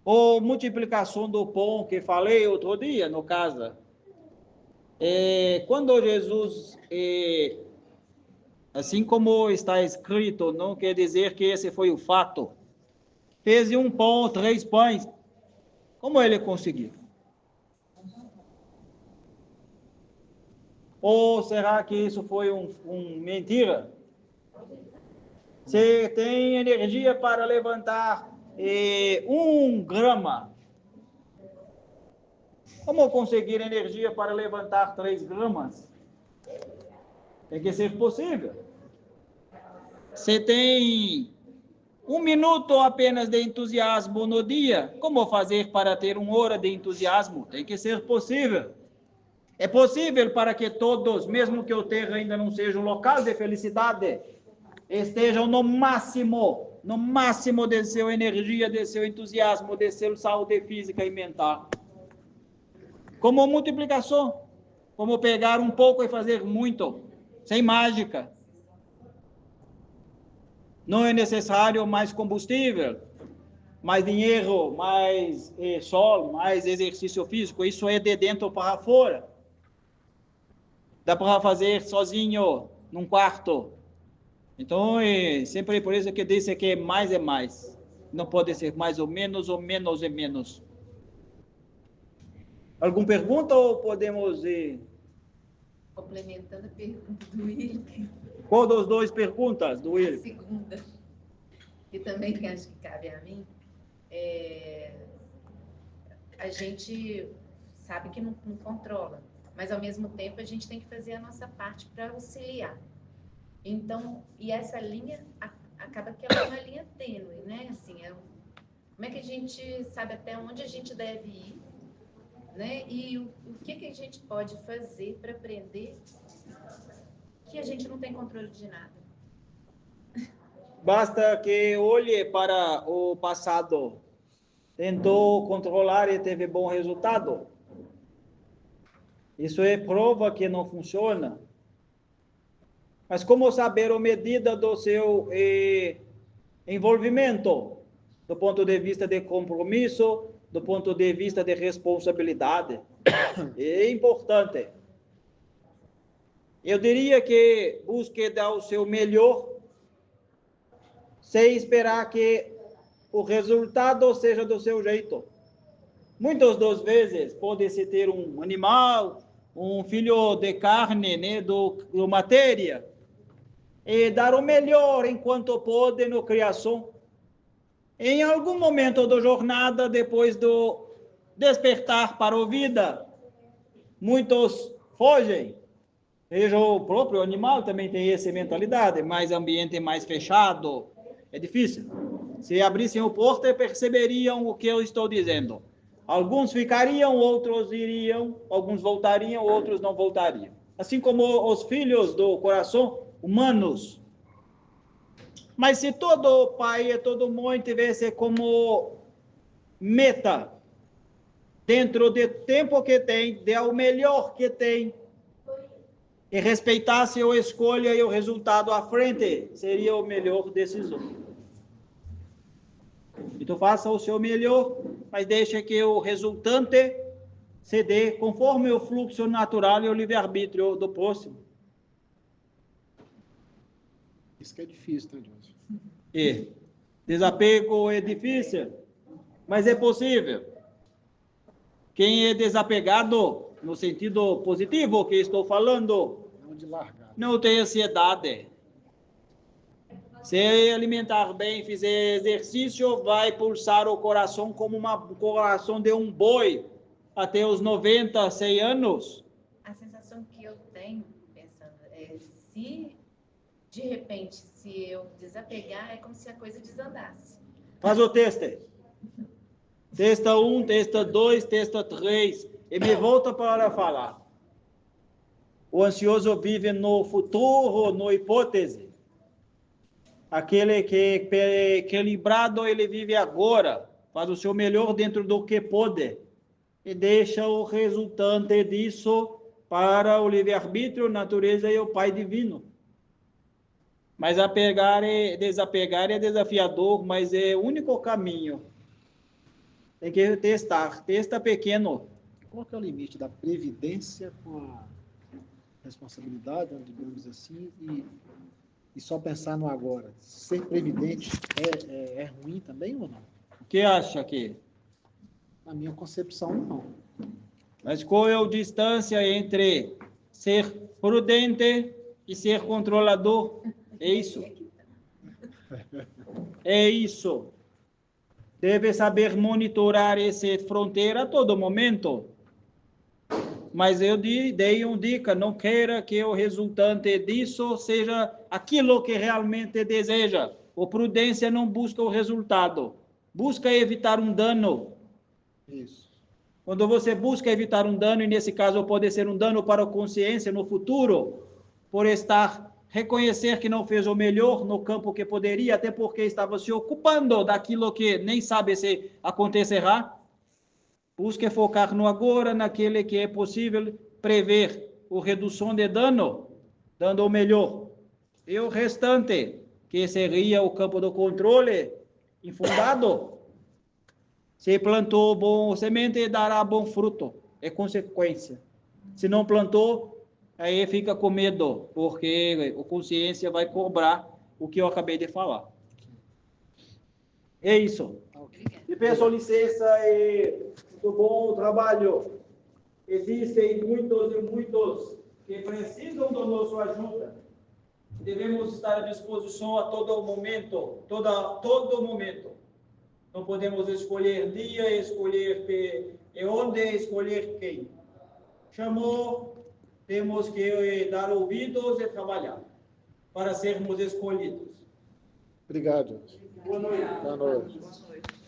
Ou multiplicação do pão que falei outro dia no casa. Quando Jesus, assim como está escrito, não quer dizer que esse foi o fato. Fez um pão, 3 pães. Como ele conseguiu? Ou será que isso foi mentira? Você tem energia para levantar 1 grama. Como conseguir energia para levantar 3 gramas? Tem que ser possível. Você tem 1 minuto apenas de entusiasmo no dia. Como fazer para ter 1 hora de entusiasmo? Tem que ser possível. É possível para que todos, mesmo que o terra ainda não seja um local de felicidade, estejam no máximo de sua energia, de seu entusiasmo, de sua saúde física e mental. Como multiplicação, como pegar um pouco e fazer muito, sem mágica. Não é necessário mais combustível, mais dinheiro, mais sol, mais exercício físico. Isso é de dentro para fora. Dá para fazer sozinho, num quarto. Então, sempre por isso que disse que mais é mais. Não pode ser mais ou menos é menos. Alguma pergunta ou podemos ir? Complementando a pergunta do Wilker. Qual das duas perguntas do Wilker? Segunda, que também acho que cabe a mim. A gente sabe que não controla, mas ao mesmo tempo a gente tem que fazer a nossa parte para auxiliar. Então, e essa linha acaba que é uma linha tênue, né? Assim, como é que a gente sabe até onde a gente deve ir, né? E o que a gente pode fazer para aprender que a gente não tem controle de nada? Basta que olhe para o passado. Tentou controlar e teve bom resultado. Isso é prova que não funciona. Mas como saber a medida do seu envolvimento, do ponto de vista de compromisso, do ponto de vista de responsabilidade? É importante. Eu diria que busque dar o seu melhor, sem esperar que o resultado seja do seu jeito. Muitas das vezes pode-se ter um animal, um filho de carne, né, do matéria, e dar o melhor enquanto pode na criação. Em algum momento da jornada, depois do despertar para a vida, muitos fogem. Veja, o próprio animal também tem essa mentalidade, mas ambiente mais fechado, é difícil. Se abrissem a porta, perceberiam o que eu estou dizendo. Alguns ficariam, outros iriam, alguns voltariam, outros não voltariam. Assim como os filhos do coração humanos. Mas se todo pai e todo mãe tivesse como meta, dentro do tempo que tem, dar o melhor que tem, e respeitasse a escolha e o resultado à frente, seria a melhor decisão. Então faça o seu melhor, mas deixe que o resultante se dê conforme o fluxo natural e o livre-arbítrio do próximo. Isso que é difícil, né, Jorge? Desapego é difícil, mas é possível. Quem é desapegado, no sentido positivo que estou falando, não de largar, não tem ansiedade. Se alimentar bem, fizer exercício, vai pulsar o coração como o coração de um boi até os 90, 100 anos. A sensação que eu tenho, pensando, se de repente, se eu desapegar, é como se a coisa desandasse. Faz o teste. Testa 1, testa 2, testa 3 e me volta para falar. O ansioso vive no futuro, no hipótese. Aquele que é equilibrado, ele vive agora, faz o seu melhor dentro do que pode e deixa o resultante disso para o livre-arbítrio, natureza e o Pai Divino. Mas apegar e desapegar é desafiador, mas é o único caminho. Tem que testar, testa pequeno. Qual que é o limite da previdência com a responsabilidade, digamos assim, e só pensar no agora? Ser previdente é ruim também ou não? O que acha que? Na minha concepção, não. Mas qual é a distância entre ser prudente e ser controlador? É isso. É isso. Deve saber monitorar essa fronteira a todo momento. Mas eu dei uma dica, não queira que o resultante disso seja aquilo que realmente deseja. A prudência não busca o resultado, busca evitar um dano. Isso. Quando você busca evitar um dano, e nesse caso pode ser um dano para a consciência no futuro, por reconhecer que não fez o melhor no campo que poderia, até porque estava se ocupando daquilo que nem sabe se acontecerá. Busque focar no agora, naquele que é possível prever a redução de dano, dando o melhor. E o restante, que seria o campo do controle infundado, se plantou bom semente, dará bom fruto. É consequência. Se não plantou, aí fica com medo, porque a consciência vai cobrar o que eu acabei de falar. É isso. E peço licença e muito bom trabalho. Existem muitos e muitos que precisam da nossa ajuda. Devemos estar à disposição a todo momento, todo momento. Não podemos escolher dia, escolher onde, escolher quem. Chamou, temos que dar ouvidos e trabalhar para sermos escolhidos. Obrigado. Boa noite. Boa noite. Boa noite.